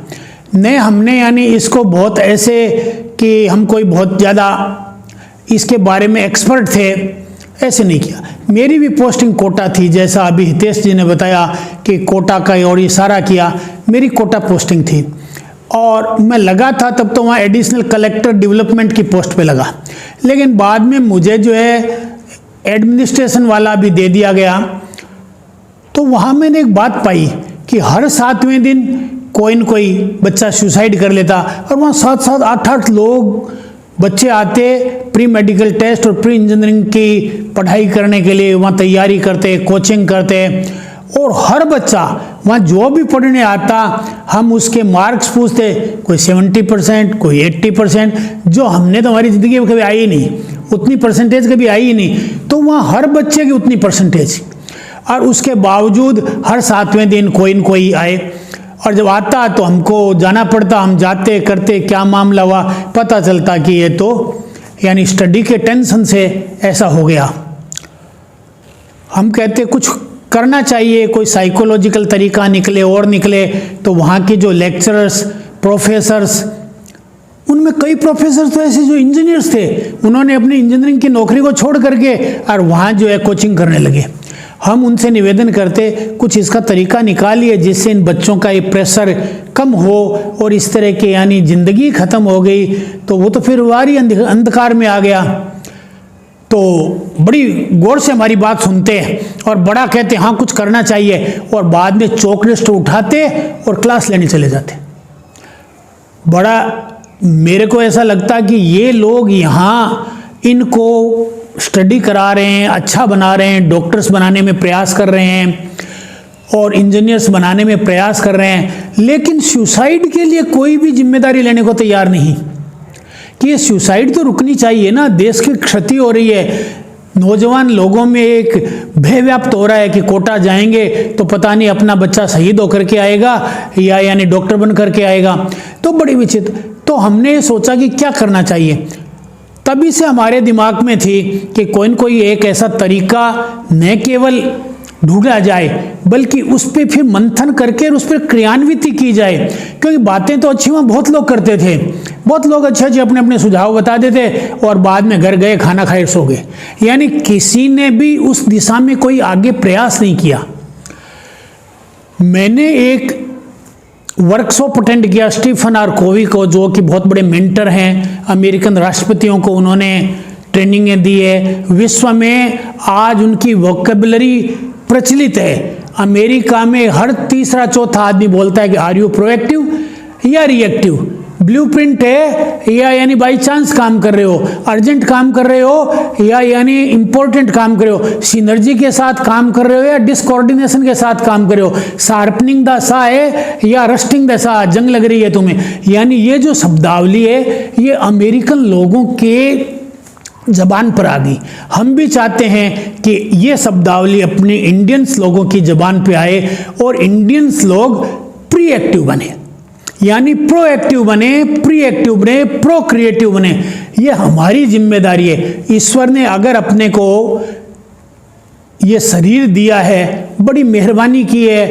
न हमने यानी इसको बहुत ऐसे कि हम कोई बहुत ज़्यादा इसके बारे में एक्सपर्ट थे, ऐसे नहीं किया। मेरी भी पोस्टिंग कोटा थी, जैसा अभी हितेश जी ने बताया कि कोटा का और इशारा किया, मेरी कोटा पोस्टिंग थी और मैं लगा था तब तो वहाँ एडिशनल कलेक्टर डेवलपमेंट की पोस्ट पे लगा। लेकिन बाद में मुझे जो है एडमिनिस्ट्रेशन वाला भी दे दिया गया। तो वहाँ मैंने एक बात पाई कि हर 7वें दिन कोई न कोई बच्चा सुसाइड कर लेता और वहाँ 7-7, 8-8 लोग बच्चे आते प्री मेडिकल टेस्ट और प्री इंजीनियरिंग की पढ़ाई करने के लिए, वहाँ तैयारी करते, कोचिंग करते और हर बच्चा वहाँ जो भी पढ़ने आता हम उसके मार्क्स पूछते, कोई 70%, कोई 80%, जो हमने तो हमारी ज़िंदगी में कभी आई ही नहीं, उतनी परसेंटेज कभी आई ही नहीं। तो वहाँ हर बच्चे की उतनी परसेंटेज, और उसके बावजूद हर 7वें दिन कोई न कोई आए और जब आता तो हमको जाना पड़ता, हम जाते करते क्या मामला हुआ पता चलता कि ये तो यानी स्टडी के टेंशन से ऐसा हो गया। हम कहते कुछ करना चाहिए, कोई साइकोलॉजिकल तरीका निकले और निकले। तो वहाँ के जो लेक्चरर्स, प्रोफेसर्स, उनमें कई प्रोफेसर्स तो ऐसे जो इंजीनियर्स थे, उन्होंने अपनी इंजीनियरिंग की नौकरी को छोड़ करके और वहाँ जो है कोचिंग करने लगे। हम उनसे निवेदन करते कुछ इसका तरीका निकालिए जिससे इन बच्चों का ये प्रेशर कम हो और इस तरह के यानी ज़िंदगी ख़त्म हो गई तो वो तो फिर वारी अंधकार में आ गया। तो बड़ी गौर से हमारी बात सुनते हैं और बड़ा कहते हाँ कुछ करना चाहिए और बाद में चौक लिस्ट उठाते और क्लास लेने चले जाते। बड़ा मेरे को ऐसा लगता कि ये लोग यहाँ इनको स्टडी करा रहे हैं, अच्छा बना रहे हैं, डॉक्टर्स बनाने में प्रयास कर रहे हैं और इंजीनियर्स बनाने में प्रयास कर रहे हैं, लेकिन सुसाइड के लिए कोई भी जिम्मेदारी लेने को तैयार नहीं कि ये सुसाइड तो रुकनी चाहिए ना। देश की क्षति हो रही है, नौजवान लोगों में एक भय व्याप्त हो रहा है कि कोटा जाएंगे तो पता नहीं अपना बच्चा शहीद होकर के आएगा या यानी डॉक्टर बन करके आएगा। तो बड़ी विचित्र। तो हमने सोचा कि क्या करना चाहिए, तभी से हमारे दिमाग में थी कि कोई न कोई एक ऐसा तरीका न केवल ढूंढा जाए बल्कि उस पर फिर मंथन करके उस पर क्रियान्वित की जाए, क्योंकि बातें तो अच्छी वहाँ बहुत लोग करते थे, बहुत लोग अच्छे अच्छे अपने अपने सुझाव बता देते और बाद में घर गए खाना खाए सो गए, यानी किसी ने भी उस दिशा में कोई आगे प्रयास नहीं किया। मैंने एक वर्कशॉप अटेंड किया स्टीफन आर कोवी को, जो कि बहुत बड़े मेंटर हैं, अमेरिकन राष्ट्रपतियों को उन्होंने ट्रेनिंगें दी है। विश्व में आज उनकी वोकेबलरी प्रचलित है। अमेरिका में हर तीसरा चौथा आदमी बोलता है कि आर यू प्रोएक्टिव या रिएक्टिव, ब्लूप्रिंट है या यानी बाई चांस काम कर रहे हो, अर्जेंट काम कर रहे हो या यानी इंपॉर्टेंट काम कर रहे हो, सिनर्जी के साथ काम कर रहे हो या डिसकोऑर्डिनेशन के साथ काम कर रहे हो, शार्पनिंग द सा है या रस्टिंग द सा, जंग लग रही है तुम्हें। यानी ये जो शब्दावली है ये अमेरिकन लोगों के जबान पर आ गई। हम भी चाहते हैं कि ये शब्दावली अपने इंडियंस लोगों की जबान पे आए और इंडियंस लोग प्रीएक्टिव बने, यानी प्रोएक्टिव बने, प्रीएक्टिव बने, प्रो क्रिएटिव बने। ये हमारी जिम्मेदारी है। ईश्वर ने अगर अपने को ये शरीर दिया है, बड़ी मेहरबानी की है,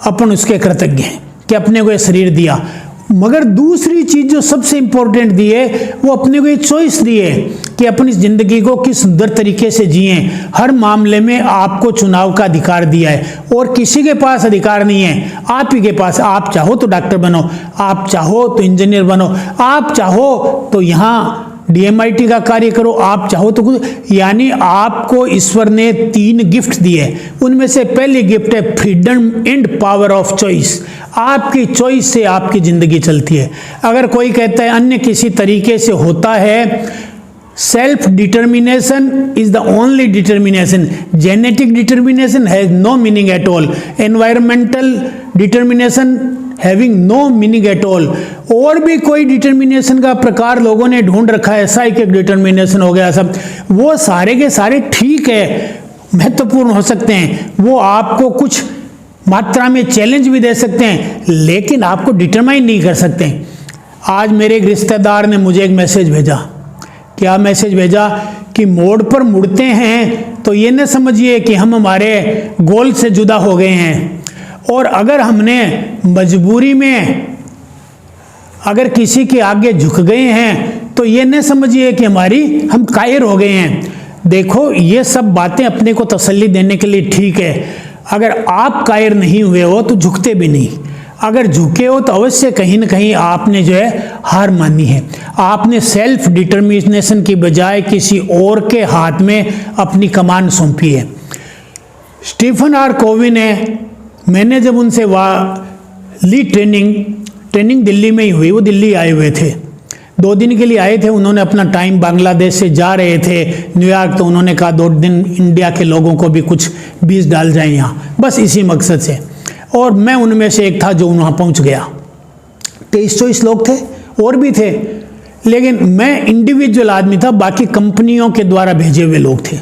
अपन उसके कृतज्ञ हैं कि अपने को ये शरीर दिया। मगर दूसरी चीज जो सबसे इंपॉर्टेंट दी है वो अपने को ये चॉइस दी है कि अपनी जिंदगी को किस सुंदर तरीके से जिए। हर मामले में आपको चुनाव का अधिकार दिया है और किसी के पास अधिकार नहीं है, आप ही के पास। आप चाहो तो डॉक्टर बनो, आप चाहो तो इंजीनियर बनो, आप चाहो तो यहाँ DMIT का कार्य करो, आप चाहो तो कुछ। यानी आपको ईश्वर ने 3 गिफ्ट दिए, उनमें से पहली गिफ्ट है freedom and power of choice. आपकी चॉइस से आपकी जिंदगी चलती है। अगर कोई कहता है अन्य किसी तरीके से होता है, self determination is the only determination, genetic determination has no meaning at all, environmental determination having no meaning at all. और भी कोई डिटर्मिनेशन का प्रकार लोगों ने ढूंढ रखा है, साइकिक डिटर्मिनेशन हो गया सब, वो सारे के सारे ठीक है, महत्वपूर्ण हो सकते हैं, वो आपको कुछ मात्रा में चैलेंज भी दे सकते हैं, लेकिन आपको डिटरमाइन नहीं कर सकते। आज मेरे एक रिश्तेदार ने मुझे एक मैसेज भेजा। क्या मैसेज भेजा कि मोड़ पर मुड़ते हैं तो ये न समझिए कि हम हमारे गोल से जुदा हो गए हैं, और अगर हमने मजबूरी में अगर किसी के आगे झुक गए हैं तो ये न समझिए कि हम कायर हो गए हैं। देखो ये सब बातें अपने को तसल्ली देने के लिए ठीक है। अगर आप कायर नहीं हुए हो तो झुकते भी नहीं, अगर झुके हो तो अवश्य कहीं ना कहीं आपने जो है हार मानी है। आपने सेल्फ डिटर्मिनेशन की बजाय किसी और के हाथ में अपनी कमान सौंपी है। स्टीफन आर कोवी ने, मैंने जब उनसे ली ट्रेनिंग दिल्ली में ही हुई, वो दिल्ली आए हुए थे, 2 दिन के लिए आए थे। उन्होंने अपना टाइम, बांग्लादेश से जा रहे थे न्यूयॉर्क, तो उन्होंने कहा 2 दिन इंडिया के लोगों को भी कुछ बीज डाल जाए यहाँ, बस इसी मकसद से। और मैं उनमें से एक था जो वहाँ पहुँच गया। 23-24 लोग थे, और भी थे, लेकिन मैं इंडिविजुअल आदमी था, बाकी कंपनियों के द्वारा भेजे हुए लोग थे।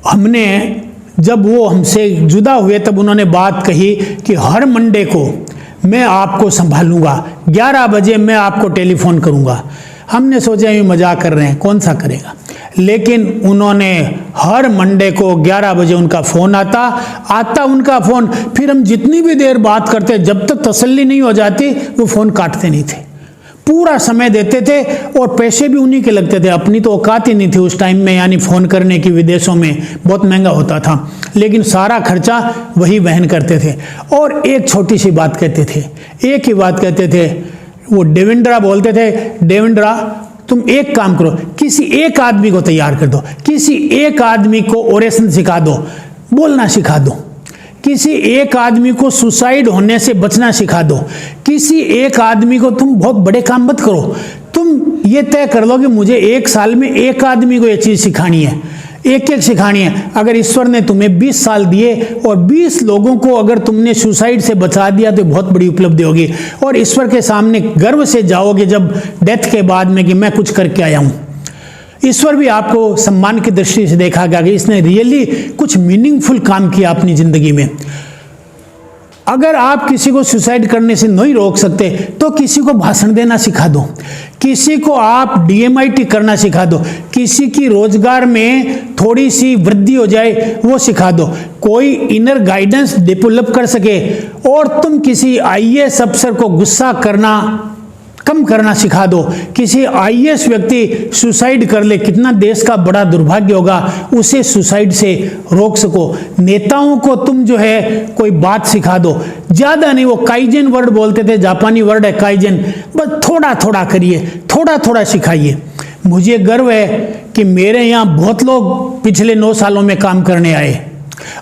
हमने जब वो हमसे जुदा हुए तब उन्होंने बात कही कि हर मंडे को मैं आपको संभालूंगा, 11 बजे मैं आपको टेलीफोन करूंगा। हमने सोचा ये मजाक कर रहे हैं, कौन सा करेगा, लेकिन उन्होंने हर मंडे को 11 बजे उनका फ़ोन आता उनका फ़ोन। फिर हम जितनी भी देर बात करते, जब तक तसल्ली नहीं हो जाती वो फ़ोन काटते नहीं थे, पूरा समय देते थे, और पैसे भी उन्हीं के लगते थे। अपनी तो औकात ही नहीं थी उस टाइम में, यानी फ़ोन करने की, विदेशों में बहुत महंगा होता था, लेकिन सारा खर्चा वही वहन करते थे। और एक छोटी सी बात कहते थे, एक ही बात कहते थे, वो देवेंद्रा बोलते थे, देवेंद्रा तुम एक काम करो, किसी एक आदमी को तैयार कर दो, किसी एक आदमी को ओरेशन सिखा दो, बोलना सिखा दो, किसी एक आदमी को सुसाइड होने से बचना सिखा दो, किसी एक आदमी को, तुम बहुत बड़े काम मत करो, तुम ये तय कर लो कि मुझे 1 साल में एक आदमी को ये चीज़ सिखानी है, एक सिखानी है। अगर ईश्वर ने तुम्हें 20 साल दिए और 20 लोगों को अगर तुमने सुसाइड से बचा दिया तो बहुत बड़ी उपलब्धि होगी, और ईश्वर के सामने गर्व से जाओगे जब डेथ के बाद में कि मैं कुछ करके आया हूँ। ईश्वर भी आपको सम्मान की दृष्टि से देखेगा कि इसने रियली कुछ मीनिंगफुल काम किया अपनी ज़िंदगी में। अगर आप किसी को सुसाइड करने से नहीं रोक सकते तो किसी को भाषण देना सिखा दो, किसी को आप DMIT करना सिखा दो, किसी की रोजगार में थोड़ी सी वृद्धि हो जाए वो सिखा दो, कोई इनर गाइडेंस डेवलप कर सके, और तुम किसी IAS अफसर को गुस्सा करना कम करना सिखा दो, किसी IAS व्यक्ति सुसाइड कर ले, कितना देश का बड़ा दुर्भाग्य होगा, उसे सुसाइड से रोक सको। नेताओं को तुम जो है कोई बात सिखा दो, ज़्यादा नहीं, वो काइजन वर्ड बोलते थे, जापानी वर्ड है काइजन, बस थोड़ा थोड़ा करिए, थोड़ा थोड़ा सिखाइए। मुझे गर्व है कि मेरे यहाँ बहुत लोग पिछले 9 सालों में काम करने आए,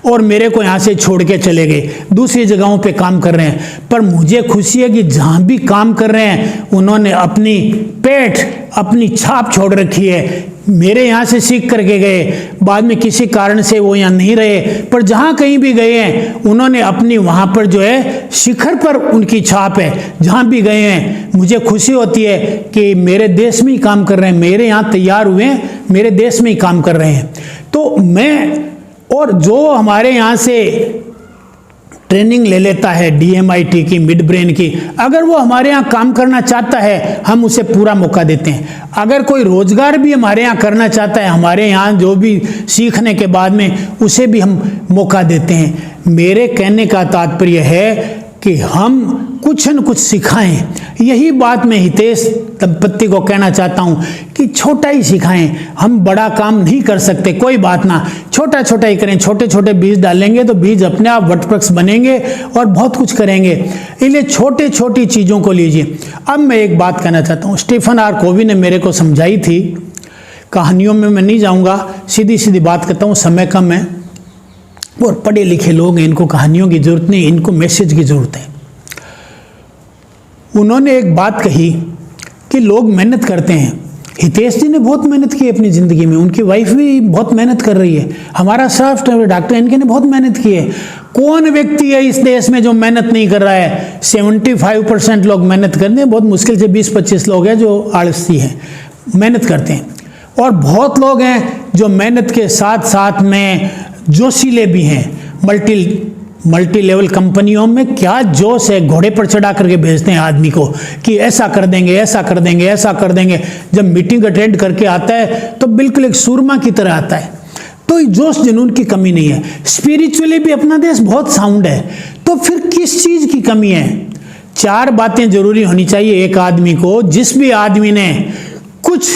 और मेरे को यहाँ से छोड़ के चले गए, दूसरी जगहों पे काम कर रहे हैं। पर मुझे खुशी है कि जहाँ भी काम कर रहे हैं उन्होंने अपनी पेट, अपनी छाप छोड़ रखी है। मेरे यहाँ से सीख करके गए, बाद में किसी कारण से वो यहाँ नहीं रहे, पर जहाँ कहीं भी गए हैं उन्होंने अपनी वहाँ पर जो है शिखर पर उनकी छाप है। जहाँ भी गए हैं मुझे खुशी होती है कि मेरे देश में ही काम कर रहे हैं, मेरे यहाँ तैयार हुए हैं, मेरे देश में ही काम कर रहे हैं। तो मैं, और जो हमारे यहाँ से ट्रेनिंग ले लेता है DMIT की, मिड ब्रेन की, अगर वो हमारे यहाँ काम करना चाहता है हम उसे पूरा मौका देते हैं। अगर कोई रोजगार भी हमारे यहाँ करना चाहता है, हमारे यहाँ जो भी सीखने के बाद में उसे भी हम मौका देते हैं। मेरे कहने का तात्पर्य है कि हम कुछ न कुछ सिखाएं। यही बात मैं हितेश दंपत्ति को कहना चाहता हूं कि छोटा ही सिखाएं। हम बड़ा काम नहीं कर सकते, कोई बात ना, छोटा छोटा ही करें। छोटे छोटे बीज डालेंगे तो बीज अपने आप वटवृक्ष बनेंगे और बहुत कुछ करेंगे। इसलिए छोटे छोटी चीज़ों को लीजिए। अब मैं एक बात कहना चाहता हूँ, स्टीफन आर कोवी ने मेरे को समझाई थी, कहानियों में मैं नहीं जाऊँगा, सीधी सीधी बात करता हूँ, समय कम है और पढ़े लिखे लोग हैं, इनको कहानियों की जरूरत नहीं, इनको मैसेज की जरूरत है। उन्होंने एक बात कही कि लोग मेहनत करते हैं। हितेश जी ने बहुत मेहनत की अपनी ज़िंदगी में, उनकी वाइफ भी बहुत मेहनत कर रही है, हमारा स्टाफ डॉक्टर इनके ने बहुत मेहनत की है। कौन व्यक्ति है इस देश में जो मेहनत नहीं कर रहा है? 75% लोग मेहनत करते हैं, बहुत मुश्किल से 20-25 लोग हैं जो आलसी हैं, मेहनत करते हैं। और बहुत लोग हैं जो मेहनत के साथ साथ में जोशीले भी हैं। मल्टी लेवल कंपनियों में क्या जोश है, घोड़े पर चढ़ा करके भेजते हैं आदमी को कि ऐसा कर देंगे, ऐसा कर देंगे, ऐसा कर देंगे। जब मीटिंग अटेंड करके आता है तो बिल्कुल एक सूरमा की तरह आता है। तो जोश जुनून की कमी नहीं है। स्पिरिचुअली भी अपना देश बहुत साउंड है, तो फिर किस चीज़ की कमी है? 4 बातें जरूरी होनी चाहिए एक आदमी को। जिस भी आदमी ने कुछ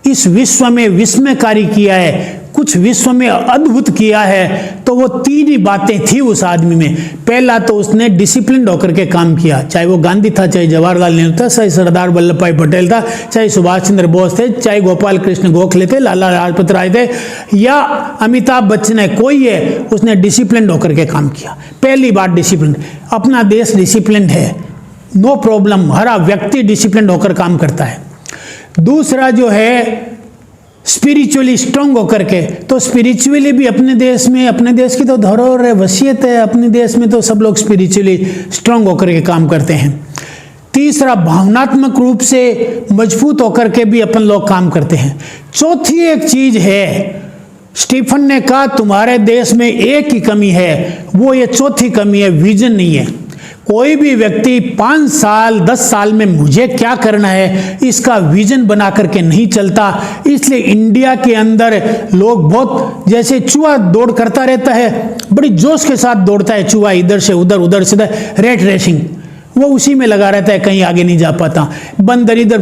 इस विश्व में विस्मयकारी किया है, कुछ विश्व में अद्भुत किया है, तो वो 3 ही बातें थी उस आदमी में। पहला तो उसने डिसिप्लिन होकर के काम किया, चाहे वो गांधी था, चाहे जवाहरलाल नेहरू था, चाहे सरदार वल्लभ भाई पटेल था, चाहे सुभाष चंद्र बोस थे, चाहे गोपाल कृष्ण गोखले थे, लाला लाजपत राय थे, या अमिताभ बच्चन है, कोई है, उसने डिसिप्लिन होकर के काम किया। पहली बात डिसिप्लिन। अपना देश डिसिप्लिन है, नो प्रॉब्लम, हर व्यक्ति डिसिप्लिन होकर काम करता है। दूसरा जो है स्पिरिचुअली स्ट्रांग होकर के, तो स्पिरिचुअली भी अपने देश में, अपने देश की तो धरोहर है, वसीयत है, अपने देश में तो सब लोग स्पिरिचुअली स्ट्रांग होकर के काम करते हैं। तीसरा भावनात्मक रूप से मजबूत होकर के भी अपन लोग काम करते हैं। चौथी एक चीज है, स्टीफन ने कहा तुम्हारे देश में एक ही कमी है, वो ये चौथी कमी है, विजन नहीं है। कोई भी व्यक्ति 5 साल 10 साल में मुझे क्या करना है इसका विजन बना करके नहीं चलता। इसलिए इंडिया के अंदर लोग बहुत, जैसे चूहा दौड़ करता रहता है, बड़ी जोश के साथ दौड़ता है चूहा, इधर से उधर, उधर से उधर, रेट रेसिंग, वो उसी में लगा रहता है, कहीं आगे नहीं जा पाता। बंदर इधर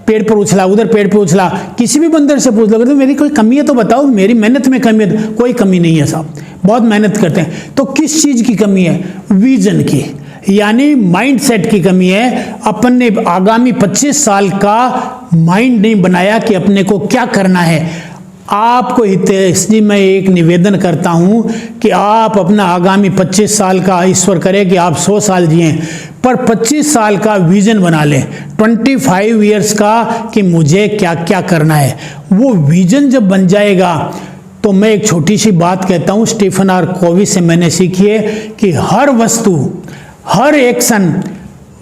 पेड़ पर उछला, उधर पेड़ पर उछला। किसी भी बंदर से पूछ लो तो मेरी कोई कमी है तो बताओ, मेरी मेहनत में कमी है? कोई कमी नहीं है साहब, बहुत मेहनत करते हैं। तो किस चीज़ की कमी है? विजन की, यानी माइंडसेट की कमी है। अपन ने आगामी 25 साल का माइंड नहीं बनाया कि अपने को क्या करना है। आपको हितेश जी मैं एक निवेदन करता हूं कि आप अपना आगामी 25 साल का, ईश्वर करे कि आप 100 साल जिए, पर 25 साल का विजन बना लें, 25 ईयर्स का, कि मुझे क्या क्या करना है। वो विजन जब बन जाएगा तो मैं एक छोटी सी बात कहता हूं, स्टीफन आर कोवी से मैंने सीखी है कि हर वस्तु, हर एक्शन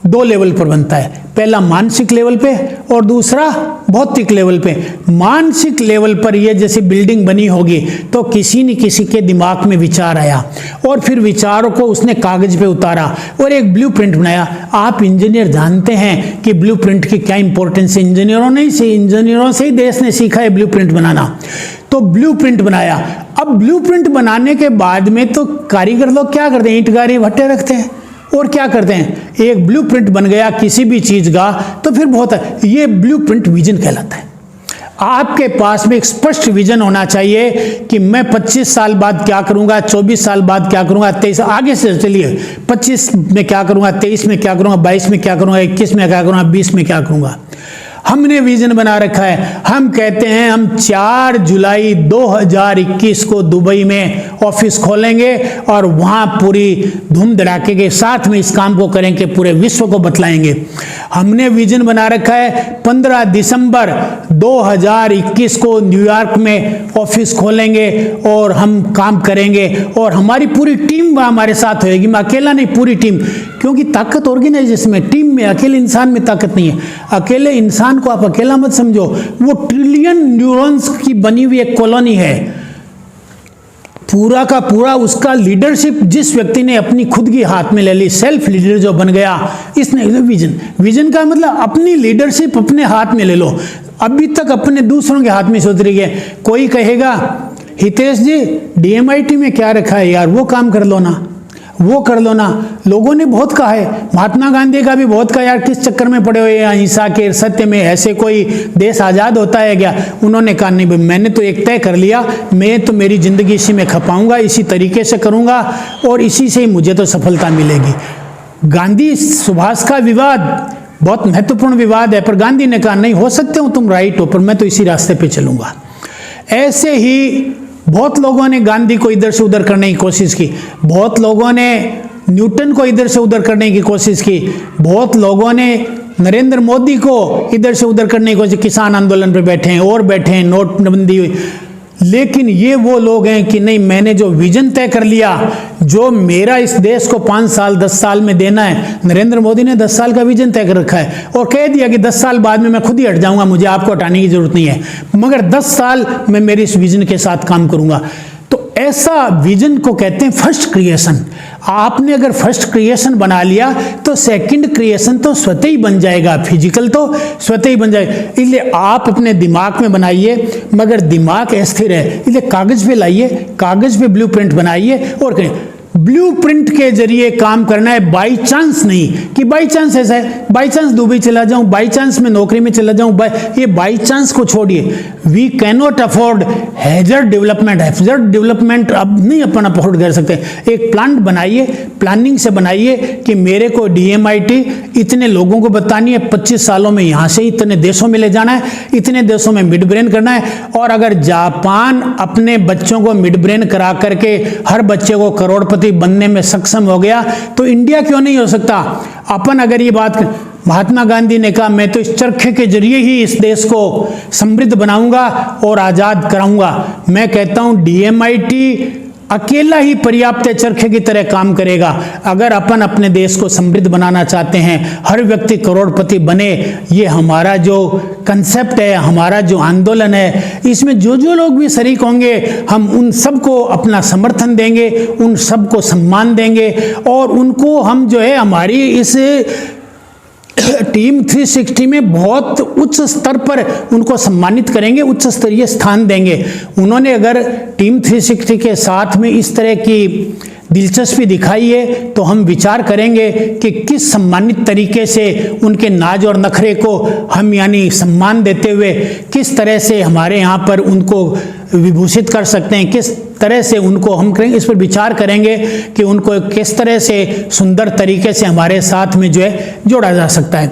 2 लेवल पर बनता है। पहला मानसिक लेवल पे और दूसरा भौतिक लेवल पे। मानसिक लेवल पर ये जैसे बिल्डिंग बनी होगी तो किसी न किसी के दिमाग में विचार आया और फिर विचारों को उसने कागज पे उतारा और एक ब्लूप्रिंट बनाया। आप इंजीनियर जानते हैं कि ब्लूप्रिंट की क्या इंपॉर्टेंस है। इंजीनियरों से ही देश ने सीखा है ब्लूप्रिंट बनाना। तो ब्लूप्रिंट बनाया। अब ब्लूप्रिंट बनाने के बाद में तो कारीगर लोग क्या करते हैं? ईंट गारी भट्टे रखते हैं और क्या करते हैं? एक ब्लूप्रिंट बन गया किसी भी चीज का तो फिर बहुत है, ये ब्लूप्रिंट विजन कहलाता है। आपके पास में एक स्पष्ट विजन होना चाहिए कि मैं 25 साल बाद क्या करूंगा, 24 साल बाद क्या करूंगा, 23 आगे से चलिए, 25 में क्या करूंगा, 23 में क्या करूंगा, 22 में क्या करूंगा, 21 में क्या करूंगा, 20 में क्या करूंगा। हमने विजन बना रखा है। हम कहते हैं हम 4 जुलाई 2021 को दुबई में ऑफिस खोलेंगे और वहाँ पूरी धूम धड़ाके के साथ में इस काम को करेंगे, पूरे विश्व को बतलाएंगे। हमने विजन बना रखा है 15 दिसंबर 2021 को न्यूयॉर्क में ऑफिस खोलेंगे और हम काम करेंगे और हमारी पूरी टीम वहाँ हमारे साथ होएगी। मैं अकेला नहीं, पूरी टीम, क्योंकि ताकत ऑर्गेनाइजेशन में, टीम में, अकेले इंसान में ताकत नहीं है। अकेले इंसान को आप अकेला मत समझो, वो ट्रिलियन न्यूरॉन्स की बनी हुई एक कॉलोनी है। पूरा का पूरा उसका लीडरशिप जिस व्यक्ति ने अपनी खुद की हाथ में ले ली, सेल्फ लीडर जो बन गया, इसने विजन का मतलब अपनी लीडरशिप अपने हाथ में ले लो। अभी तक अपने दूसरों के हाथ में सोच रही है। कोई कहेगा हितेश जी DMIT में क्या रखा है यार, वो काम कर लो ना, वो कर लो ना। लोगों ने बहुत कहा है, महात्मा गांधी का भी बहुत कहा यार, किस चक्कर में पड़े हुए हैं अहिंसा के, सत्य में, ऐसे कोई देश आज़ाद होता है क्या? उन्होंने कहा नहीं भाई, मैंने तो एक तय कर लिया, मैं तो मेरी ज़िंदगी इसी में खपाऊंगा, इसी तरीके से करूंगा और इसी से ही मुझे तो सफलता मिलेगी। गांधी सुभाष का विवाद बहुत महत्वपूर्ण विवाद है, पर गांधी ने कहा नहीं, हो सकते हो तुम राइट हो, पर मैं तो इसी रास्ते पर चलूंगा। ऐसे ही बहुत लोगों ने गांधी को इधर से उधर करने की कोशिश की, बहुत लोगों ने न्यूटन को इधर से उधर करने की कोशिश की, बहुत लोगों ने नरेंद्र मोदी को इधर से उधर करने की कोशिश, किसान आंदोलन पे बैठे हैं और बैठे हैं, नोटबंदी हुई। लेकिन ये वो लोग हैं कि नहीं, मैंने जो विजन तय कर लिया, जो मेरा इस देश को 5 साल 10 साल में देना है। नरेंद्र मोदी ने 10 साल का विजन तय कर रखा है और कह दिया कि 10 साल बाद में मैं खुद ही हट जाऊंगा, मुझे आपको हटाने की जरूरत नहीं है, मगर 10 साल मैं मेरे इस विजन के साथ काम करूंगा। तो ऐसा विजन को कहते हैं फर्स्ट क्रिएशन। आपने अगर फर्स्ट क्रिएशन बना लिया तो सेकंड क्रिएशन तो स्वतः ही बन जाएगा, फिजिकल तो स्वतः ही बन जाएगा। इसलिए आप अपने दिमाग में बनाइए, मगर दिमाग अस्थिर है, इसलिए कागज पे लाइए, कागज पे ब्लूप्रिंट बनाइए और करें। ब्लूप्रिंट के जरिए काम करना है, बाई चांस नहीं कि बाई चांस ऐसा है, बाई चांस दुबई चला जाऊं, बाई चांस मैं नौकरी में चला जाऊं, ये बाई चांस को छोड़िए। We can not afford hazard development. Hazard development अब नहीं अपन अफोर्ड कर सकते। एक प्लान बनाइए, प्लानिंग से बनाइए कि मेरे को DMIT इतने लोगों को बतानी है, 25 सालों में यहाँ से इतने देशों में ले जाना है, इतने देशों में मिड ब्रेन करना है। और अगर जापान अपने बच्चों को मिड ब्रेन करा करके हर बच्चे को करोड़पति बनने में सक्षम हो गया, तो इंडिया क्यों नहीं हो सकता? अपन अगर ये बात, महात्मा गांधी ने कहा मैं तो इस चरखे के जरिए ही इस देश को समृद्ध बनाऊंगा और आजाद कराऊंगा। मैं कहता हूं DMIT अकेला ही पर्याप्त चरखे की तरह काम करेगा। अगर अपन अपने देश को समृद्ध बनाना चाहते हैं, हर व्यक्ति करोड़पति बने, ये हमारा जो कंसेप्ट है, हमारा जो आंदोलन है, इसमें जो जो लोग भी शरीक होंगे, हम उन सबको अपना समर्थन देंगे, उन सबको सम्मान देंगे और उनको हम जो है हमारी इस टीम 360 में बहुत उच्च स्तर पर उनको सम्मानित करेंगे, उच्च स्तरीय स्थान देंगे। उन्होंने अगर टीम 360 के साथ में इस तरह की दिलचस्पी दिखाई है तो हम विचार करेंगे कि किस सम्मानित तरीके से उनके नाज और नखरे को हम यानी सम्मान देते हुए किस तरह से हमारे यहाँ पर उनको विभूषित कर सकते हैं, किस तरह से उनको हम करेंगे, इस पर विचार करेंगे कि उनको किस तरह से सुंदर तरीके से हमारे साथ में जो है जोड़ा जा सकता है।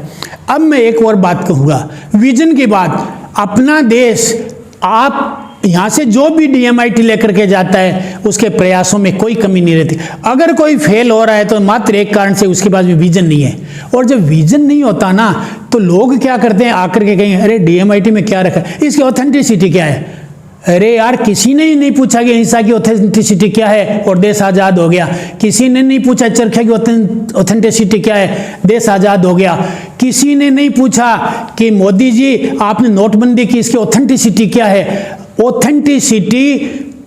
अब मैं एक और बात कहूँगा, विजन की बात। अपना देश, आप यहाँ से जो भी DMIT लेकर के जाता है उसके प्रयासों में कोई कमी नहीं रहती। अगर कोई फेल हो रहा है तो मात्र एक कारण से, उसके पास में विजन नहीं है। और जब विजन नहीं होता ना तो लोग क्या करते हैं, आकर के कहेंगे अरे DMIT में क्या रखा है, इसकी ऑथेंटिसिटी क्या है। अरे यार, किसी ने ही नहीं पूछा कि अहिंसा की ऑथेंटिसिटी क्या है और देश आज़ाद हो गया। किसी ने नहीं पूछा चरखे की ऑथेंटिसिटी क्या है, देश आज़ाद हो गया। किसी ने नहीं पूछा कि मोदी जी आपने नोटबंदी की, इसकी ऑथेंटिसिटी क्या है। ऑथेंटिसिटी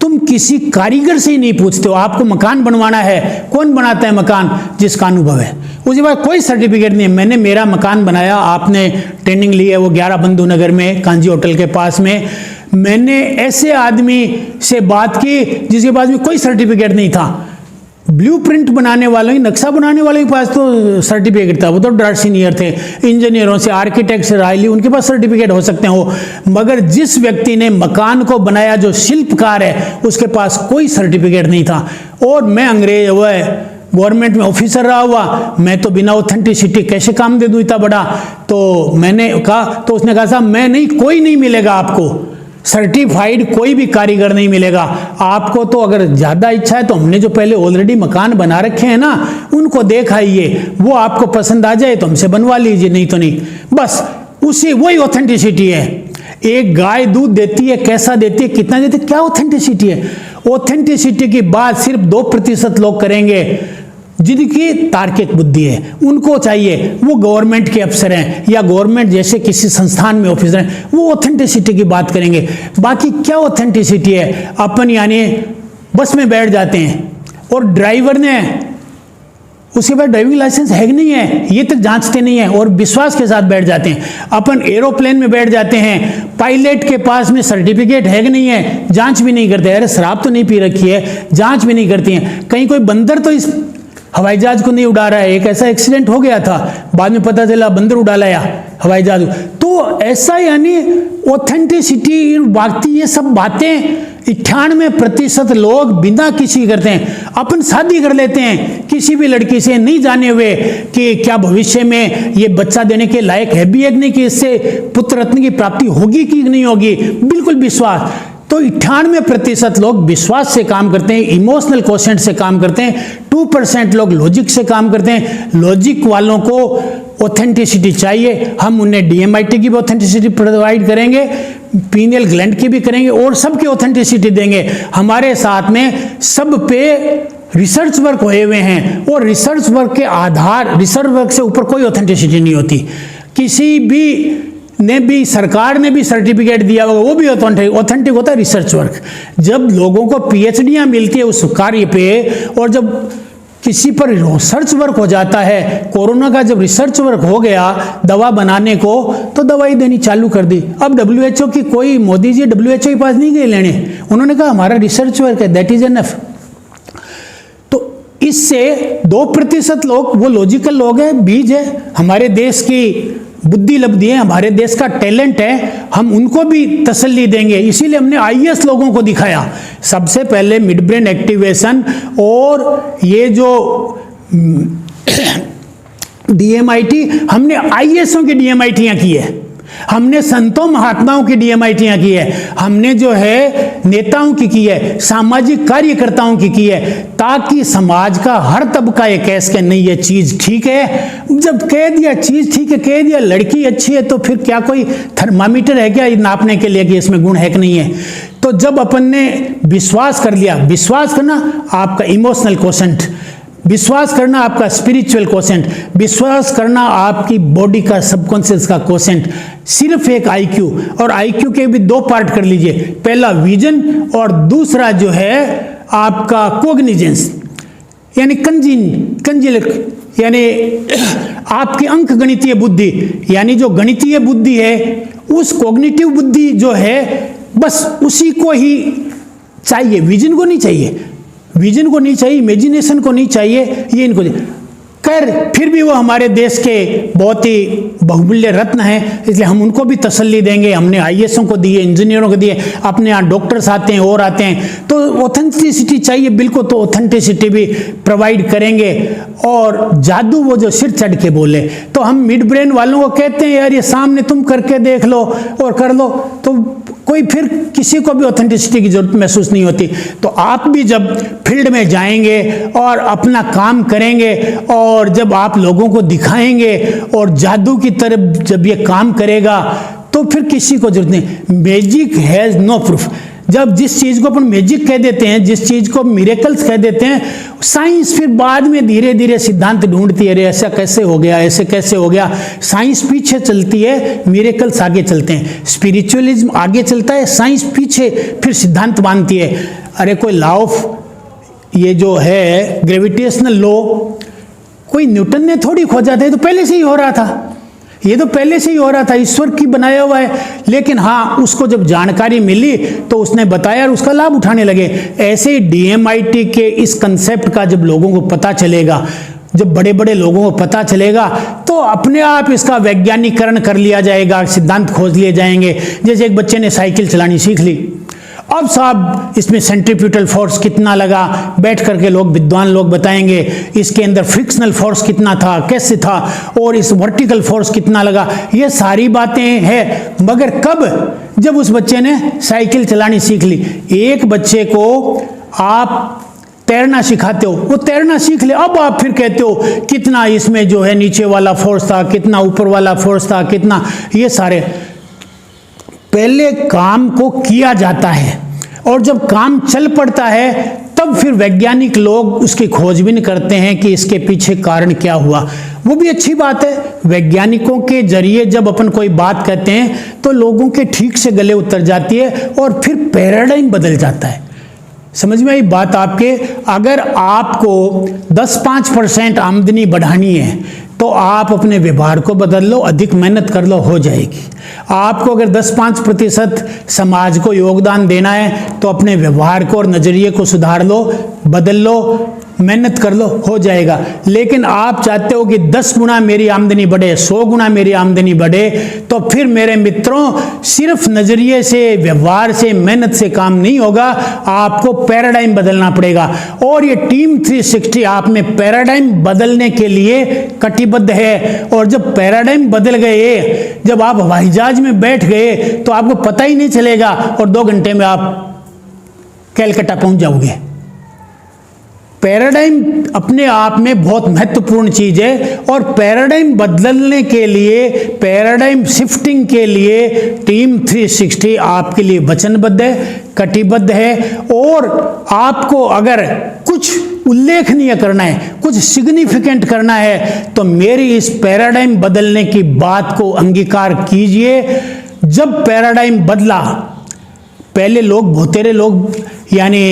तुम किसी कारीगर से ही नहीं पूछते हो। आपको मकान बनवाना है, कौन बनाता है मकान? जिसका अनुभव है। उसके बाद कोई सर्टिफिकेट नहीं है, मैंने मेरा मकान बनाया, आपने ट्रेनिंग ली है, वो 11 बंधु नगर में कांजी होटल के पास में। मैंने ऐसे आदमी से बात की जिसके पास में कोई सर्टिफिकेट नहीं था। ब्लूप्रिंट बनाने वालों, नक्शा बनाने वालों के पास तो सर्टिफिकेट था, वो तो ड्राफ्ट सीनियर थे। इंजीनियरों से, आर्किटेक्ट से राय ली, उनके पास सर्टिफिकेट हो सकते हैं हो, मगर जिस व्यक्ति ने मकान को बनाया, जो शिल्पकार है, उसके पास कोई सर्टिफिकेट नहीं था। और मैं अंग्रेज, गवर्नमेंट में ऑफिसर रहा हुआ, मैं तो बिना ऑथेंटिसिटी कैसे काम दे दूं इतना बड़ा। तो मैंने कहा, तो उसने कहा साहब मैं नहीं, कोई नहीं मिलेगा आपको, सर्टिफाइड कोई भी कारीगर नहीं मिलेगा आपको। तो अगर ज़्यादा इच्छा है तो हमने जो पहले ऑलरेडी मकान बना रखे हैं ना, उनको देख आइए, वो आपको पसंद आ जाए तो हमसे बनवा लीजिए, नहीं तो नहीं। बस उसी वही ऑथेंटिसिटी है। एक गाय दूध देती है, कैसा देती है, कितना देती है, क्या ऑथेंटिसिटी है। ऑथेंटिसिटी की बात सिर्फ 2% लोग करेंगे जिनकी तार्किक बुद्धि है, उनको चाहिए। वो गवर्नमेंट के अफसर हैं या गवर्नमेंट जैसे किसी संस्थान में ऑफिसर हैं, वो ऑथेंटिसिटी की बात करेंगे। बाकी क्या ऑथेंटिसिटी है, अपन यानी बस में बैठ जाते हैं और ड्राइवर ने उसके बाद ड्राइविंग लाइसेंस है कि नहीं है ये तक जांचते नहीं है और विश्वास के साथ बैठ जाते हैं। अपन एरोप्लेन में बैठ जाते हैं, पायलट के पास में सर्टिफिकेट है कि नहीं है, जांच भी नहीं करते। अरे शराब तो नहीं पी रखी है, जांच भी नहीं करती हैं। कहीं कोई बंदर तो इस हवाई जहाज को नहीं उड़ा रहा है। एक ऐसा एक्सीडेंट हो गया था, बाद में पता चला बंदर उड़ा लाया हवाई जहाज। तो ऐसा यानी ऑथेंटिसिटी, बाकी ये सब बातें 98% लोग बिना किसी करते हैं। अपन शादी कर लेते हैं किसी भी लड़की से, नहीं जाने हुए कि क्या भविष्य में ये बच्चा देने के लायक है भी एक नहीं, कि इससे पुत्र रत्न की प्राप्ति होगी कि नहीं होगी, बिल्कुल विश्वास। तो 98% लोग विश्वास से काम करते हैं, इमोशनल क्वोशेंट से काम करते हैं। 2% लोग लॉजिक से काम करते हैं। लॉजिक वालों को ऑथेंटिसिटी चाहिए, हम उन्हें डीएमआईटी की भी ऑथेंटिसिटी प्रोवाइड करेंगे, पीनियल ग्लैंड की भी करेंगे और सबकी ऑथेंटिसिटी देंगे। हमारे साथ में सब पे रिसर्च वर्क हुए हुए हैं और रिसर्च वर्क के आधार, रिसर्च वर्क से ऊपर कोई ऑथेंटिसिटी नहीं होती। किसी भी ने भी, सरकार ने भी सर्टिफिकेट दिया होगा, वो भी ऑथेंटिक होता है रिसर्च वर्क। जब लोगों को पीएचडियां मिलती है उस कार्य पे, और जब किसी पर रिसर्च वर्क हो जाता है, कोरोना का जब रिसर्च वर्क हो गया दवा बनाने को, तो दवाई देनी चालू कर दी। अब डब्ल्यूएचओ की कोई, मोदी जी डब्ल्यूएचओ के पास नहीं गए लेने, उन्होंने कहा हमारा रिसर्च वर्क है, दैट इज एनफ। तो इससे 2% लोग वो लॉजिकल लोग हैं, बीज है, हमारे देश की बुद्धि लब्धि है, हमारे देश का टैलेंट है, हम उनको भी तसल्ली देंगे। इसीलिए हमने आईएएस लोगों को दिखाया। सबसे पहले मिड ब्रेन एक्टिवेशन और ये जो डीएमआईटी, हमने आईएएसओं की डीएमआईटियां की है, हमने संतों महात्माओं की डीएमआईटियां की है, हमने जो है नेताओं की है, सामाजिक कार्यकर्ताओं की है, ताकि समाज का हर तबका ये कह सके नहीं ये चीज ठीक है। जब कह दिया चीज ठीक है, कह दिया लड़की अच्छी है, तो फिर क्या कोई थर्मामीटर है क्या नापने के लिए कि इसमें गुण है कि नहीं है। तो जब अपन ने विश्वास कर लिया, विश्वास करना आपका इमोशनल क्वोशेंट, विश्वास करना आपका स्पिरिचुअल क्वोशेंट, विश्वास करना आपकी बॉडी का सबकॉन्शियस का क्वोशेंट, सिर्फ एक आईक्यू। और आईक्यू के भी 2 पार्ट कर लीजिए, पहला विजन और दूसरा जो है आपका कोग्निजेंस, यानी कंजिल यानी आपकी अंक गणितीय बुद्धि, यानी जो गणितीय बुद्धि है उस कॉग्निटिव बुद्धि जो है बस उसी को ही चाहिए, विजन को नहीं चाहिए, विजन को नहीं चाहिए, इमेजिनेशन को नहीं चाहिए, ये इनको खैर फिर भी वो हमारे देश के बहुत ही बहुमूल्य रत्न हैं, इसलिए हम उनको भी तसल्ली देंगे। हमने आईएएसओं को दिए, इंजीनियरों को दिए, अपने यहाँ डॉक्टर्स आते हैं और आते हैं, तो ऑथेंटिसिटी चाहिए बिल्कुल, तो ऑथेंटिसिटी भी प्रोवाइड करेंगे। और जादू वो जो सिर चढ़ के बोले, तो हम मिड ब्रेन वालों को कहते हैं यार ये सामने तुम करके देख लो और कर लो, तो कोई फिर किसी को भी ऑथेंटिसिटी की जरूरत महसूस नहीं होती। तो आप भी जब फील्ड में जाएंगे और अपना काम करेंगे और जब आप लोगों को दिखाएंगे और जादू की तरफ जब ये काम करेगा, तो फिर किसी को जरूरत नहीं। Magic has no proof. जब जिस चीज को अपन मैजिक कह देते हैं, जिस चीज को मिरेकल्स कह देते हैं, साइंस फिर बाद में धीरे धीरे सिद्धांत ढूंढती है, ऐसा कैसे हो गया, ऐसे कैसे हो गया। साइंस पीछे चलती है, मिरेकल्स आगे चलते हैं, स्पिरिचुअलिज्म आगे चलता है, साइंस पीछे फिर सिद्धांत मानती है। अरे कोई लॉ ऑफ ये जो है ग्रेविटेशनल लॉ कोई न्यूटन ने थोड़ी खोजा था, ये तो पहले से ही हो रहा था, ये तो पहले से ही हो रहा था, ईश्वर की बनाया हुआ है। लेकिन हाँ, उसको जब जानकारी मिली तो उसने बताया और उसका लाभ उठाने लगे। ऐसे ही डीएमआईटी के इस कंसेप्ट का जब लोगों को पता चलेगा, जब बड़े बड़े लोगों को पता चलेगा, तो अपने आप इसका वैज्ञानिकरण कर लिया जाएगा, सिद्धांत खोज लिए जाएंगे। जैसे एक बच्चे ने साइकिल चलानी सीख ली, अब साहब इसमें सेंट्रीफ्यूगल फोर्स कितना लगा, बैठ करके लोग विद्वान लोग बताएंगे, इसके अंदर फ्रिक्शनल फोर्स कितना था, कैसे था, और इस वर्टिकल फोर्स कितना लगा, ये सारी बातें हैं। मगर कब? जब उस बच्चे ने साइकिल चलानी सीख ली। एक बच्चे को आप तैरना सिखाते हो, वो तैरना सीख ले, अब आप फिर कहते हो कितना इसमें जो है नीचे वाला फोर्स था, कितना ऊपर वाला फोर्स था, कितना, ये सारे पहले काम को किया जाता है और जब काम चल पड़ता है तब फिर वैज्ञानिक लोग उसकी खोजबीन करते हैं कि इसके पीछे कारण क्या हुआ। वो भी अच्छी बात है, वैज्ञानिकों के जरिए जब अपन कोई बात कहते हैं तो लोगों के ठीक से गले उतर जाती है और फिर पैराडाइम बदल जाता है। समझ में आई बात आपके? अगर आपको 10-5% आमदनी बढ़ानी है तो आप अपने व्यवहार को बदल लो, अधिक मेहनत कर लो, हो जाएगी। आपको अगर 10-5% समाज को योगदान देना है तो अपने व्यवहार को और नज़रिए को सुधार लो, बदल लो, मेहनत कर लो, हो जाएगा। लेकिन आप चाहते हो कि 10 गुना मेरी आमदनी बढ़े, 100 गुना मेरी आमदनी बढ़े, तो फिर मेरे मित्रों सिर्फ नज़रिए से, व्यवहार से, मेहनत से काम नहीं होगा, आपको पैराडाइम बदलना पड़ेगा। और ये टीम 360 आप में पैराडाइम बदलने के लिए कटिबद्ध है। और जब पैराडाइम बदल गए, जब आप हवाई जहाज में बैठ गए तो आपको पता ही नहीं चलेगा और 2 घंटे में आप कलकत्ता पहुंच जाओगे। पैराडाइम अपने आप में बहुत महत्वपूर्ण चीज है और पैराडाइम बदलने के लिए, पैराडाइम शिफ्टिंग के लिए टीम 360 आपके लिए वचनबद्ध है, कटिबद्ध है। और आपको अगर कुछ उल्लेखनीय करना है, कुछ सिग्निफिकेंट करना है तो मेरी इस पैराडाइम बदलने की बात को अंगीकार कीजिए। जब पैराडाइम बदला, पहले लोग भोतेरे लोग यानी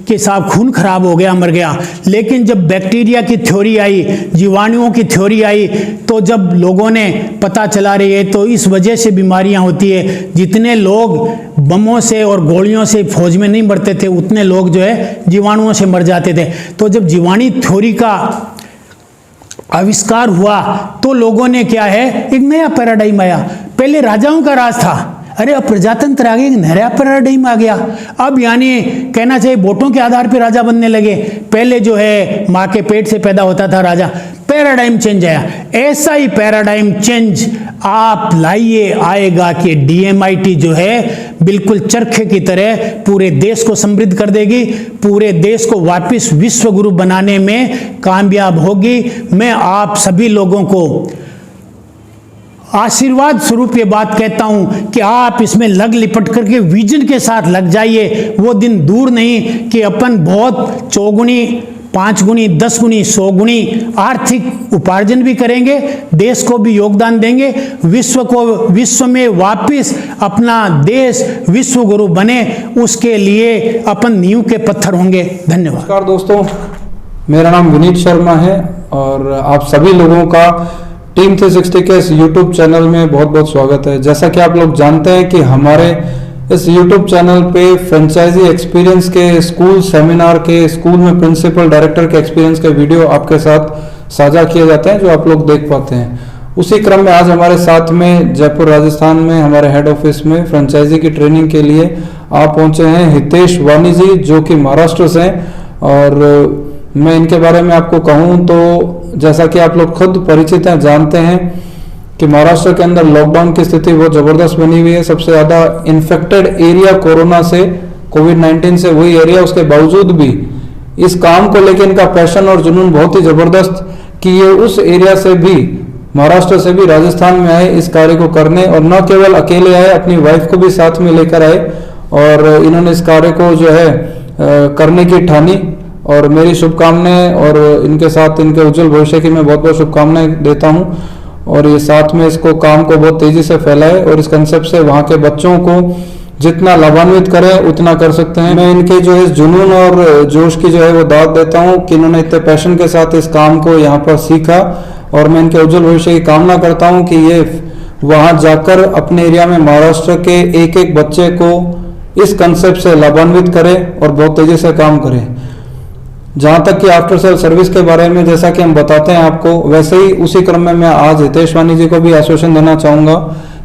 कि साहब खून खराब हो गया, मर गया, लेकिन जब बैक्टीरिया की थ्योरी आई, जीवाणुओं की थ्योरी आई, तो जब लोगों ने पता चला रही है तो इस वजह से बीमारियां होती है। जितने लोग बमों से और गोलियों से फौज में नहीं मरते थे, उतने लोग जो है जीवाणुओं से मर जाते थे। तो जब जीवाणु थ्योरी का आविष्कार हुआ तो लोगों ने क्या है, एक नया पैराडाइम आया। पहले राजाओं का राज था, अरे अब प्रजातंत्र आ गया, नया पैराडाइम आ गया। अब यानी कहना चाहिए वोटों के आधार पर राजा बनने लगे। पहले जो है माँ के पेट से पैदा होता था राजा। पैराडाइम चेंज आया। ऐसा ही पैराडाइम चेंज आप लाइए, आएगा कि DMIT जो है बिल्कुल चरखे की तरह पूरे देश को समृद्ध कर देगी, पूरे देश को वापस विश्व गुरु बनाने में कामयाब होगी। मैं आप सभी लोगों को आशीर्वाद स्वरूप ये बात कहता हूं कि आप इसमें लग लिपट करके विजन के साथ लग जाइए। वो दिन दूर नहीं कि अपन बहुत 4 गुनी, 5 गुनी, 10 गुनी, 100 गुनी आर्थिक उपार्जन भी करेंगे, देश को भी योगदान देंगे, विश्व में वापस अपना देश विश्व गुरु बने, उसके लिए अपन नींव के पत्थर होंगे। धन्यवाद। नमस्कार दोस्तों, मेरा नाम विनीत शर्मा है और आप सभी लोगों का टीम 360 के इस YouTube चैनल में बहुत बहुत स्वागत है। जैसा कि आप लोग जानते हैं कि हमारे इस YouTube चैनल पे फ्रेंचाइजी एक्सपीरियंस के, स्कूल सेमिनार के, स्कूल में प्रिंसिपल डायरेक्टर के एक्सपीरियंस के वीडियो आपके साथ साझा किए जाते हैं जो आप लोग देख पाते हैं। उसी क्रम में आज हमारे साथ में जयपुर राजस्थान में हमारे हेड ऑफिस में फ्रेंचाइजी की ट्रेनिंग के लिए आप पहुंचे हैं हितेश वानी जी, जो कि महाराष्ट्र से हैं। और मैं इनके बारे में आपको कहूं तो जैसा कि आप लोग खुद परिचित हैं, जानते हैं कि महाराष्ट्र के अंदर लॉकडाउन की स्थिति बहुत ज़बरदस्त बनी हुई है। सबसे ज़्यादा इन्फेक्टेड एरिया कोरोना से, कोविड-19 से वही एरिया। उसके बावजूद भी इस काम को लेकर इनका पैशन और जुनून बहुत ही ज़बरदस्त कि ये उस एरिया से भी, महाराष्ट्र से भी राजस्थान में आए इस कार्य को करने। और न केवल अकेले आए, अपनी वाइफ को भी साथ में लेकर आए और इन्होंने इस कार्य को जो है करने की ठानी। और मेरी शुभकामनाएं और इनके साथ इनके उज्जवल भविष्य की मैं बहुत बहुत शुभकामनाएं देता हूं। और ये साथ में इसको काम को बहुत तेजी से फैलाए और इस कंसेप्ट से वहाँ के बच्चों को जितना लाभान्वित करें उतना कर सकते हैं। मैं इनके जो है जुनून और जोश की जो है वो दाद देता हूँ कि इन्होंने इतने पैशन के साथ इस काम को यहाँ पर सीखा। और मैं इनके उज्जवल भविष्य की कामना करता हूँ कि ये वहाँ जाकर अपने एरिया में महाराष्ट्र के एक एक बच्चे को इस कंसेप्ट से लाभान्वित करे और बहुत तेजी से काम करें। जहाँ तक कि आफ्टर सेल सर्विस के बारे में जैसा कि हम बताते हैं आपको, वैसे ही उसी क्रम में मैं आज हितेश वानी जी को भी आश्वासन देना चाहूँगा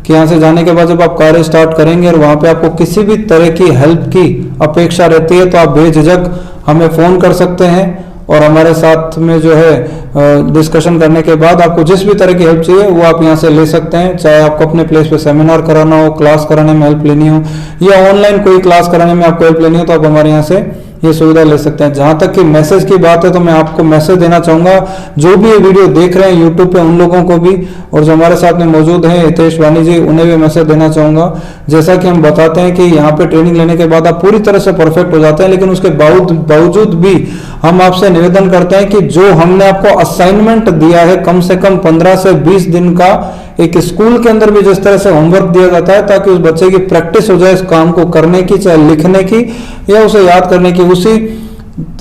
कि कि यहाँ से जाने के बाद जब आप कार्य स्टार्ट करेंगे और वहाँ पे आपको किसी भी तरह की हेल्प की अपेक्षा रहती है तो आप बेझिझक हमें फ़ोन कर सकते हैं और हमारे साथ में जो है डिस्कशन करने के बाद आपको जिस भी तरह की हेल्प चाहिए वो आप यहाँ से ले सकते हैं। चाहे आपको अपने प्लेस पे सेमिनार कराना हो, क्लास कराने में हेल्प लेनी हो या ऑनलाइन कोई क्लास कराने में आपको हेल्प लेनी हो तो आप हमारे यहाँ से ये सुविधा ले सकते हैं। जहाँ तक कि मैसेज की बात है तो मैं आपको मैसेज देना चाहूँगा, जो भी ये वीडियो देख रहे हैं यूट्यूब पे उन लोगों को भी, और जो हमारे साथ में मौजूद हैं हितेश वानी जी, उन्हें भी मैसेज देना चाहूँगा। जैसा कि हम बताते हैं कि यहाँ पे ट्रेनिंग लेने के बाद आप पूरी तरह से परफेक्ट हो जाते हैं, लेकिन उसके बावजूद भी हम आपसे निवेदन करते हैं कि जो हमने आपको असाइनमेंट दिया है कम से कम 15 से 20 दिन का, एक स्कूल के अंदर भी जिस तरह से होमवर्क दिया जाता है ताकि उस बच्चे की प्रैक्टिस हो जाए इस काम को करने की, चाहे लिखने की या उसे याद करने की, उसी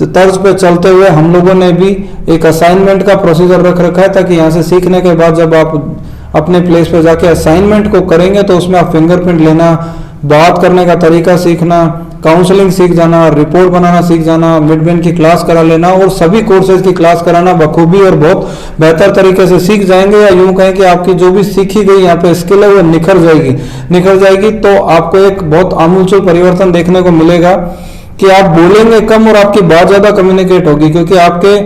तर्ज पे चलते हुए हम लोगों ने भी एक असाइनमेंट का प्रोसीजर रख रखा है ताकि यहाँ से सीखने के बाद जब आप अपने प्लेस पे जाके असाइनमेंट को करेंगे तो उसमें आप फिंगरप्रिंट लेना, बात करने का तरीका सीखना, काउंसलिंग सीख जाना, रिपोर्ट बनाना सीख जाना, मिड बेन की क्लास करा लेना और सभी कोर्सेज की क्लास कराना बखूबी और बहुत बेहतर तरीके से सीख जाएंगे। या यूं कहें कि आपकी जो भी सीखी गई यहाँ पे स्किल है वो निखर जाएगी तो आपको एक बहुत आमूलचूल परिवर्तन देखने को मिलेगा कि आप बोलेंगे कम और आपकी बात ज्यादा कम्युनिकेट होगी, क्योंकि आपके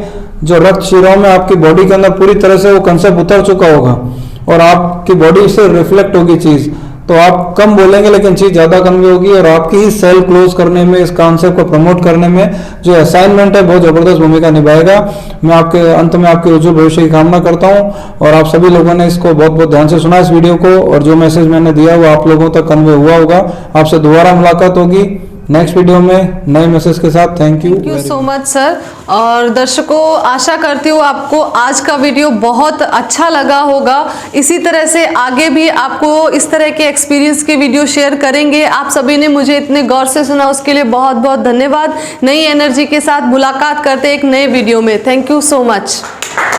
जो रक्त शिराओं में आपकी बॉडी के अंदर पूरी तरह से वो कंसेप्ट उतर चुका होगा और आपकी बॉडी से रिफ्लेक्ट होगी चीज, तो आप कम बोलेंगे लेकिन चीज ज्यादा कन्वे होगी और आपकी ही सेल क्लोज करने में, इस कॉन्सेप्ट को प्रमोट करने में जो असाइनमेंट है बहुत जबरदस्त भूमिका निभाएगा। मैं आपके अंत में आपके उज्जवल भविष्य की कामना करता हूं और आप सभी लोगों ने इसको बहुत बहुत ध्यान से सुना इस वीडियो को, और जो मैसेज मैंने दिया वो आप लोगों तक कन्वे हुआ होगा। आपसे दोबारा मुलाकात होगी नेक्स्ट वीडियो में नए मैसेज के साथ। Thank you so much sir. और दर्शकों, आशा करती हूँ आपको आज का वीडियो बहुत अच्छा लगा होगा। इसी तरह से आगे भी आपको इस तरह के एक्सपीरियंस के वीडियो शेयर करेंगे। आप सभी ने मुझे इतने गौर से सुना उसके लिए बहुत बहुत धन्यवाद। नई एनर्जी के साथ मुलाकात करते एक नए वीडियो में। Thank you so much.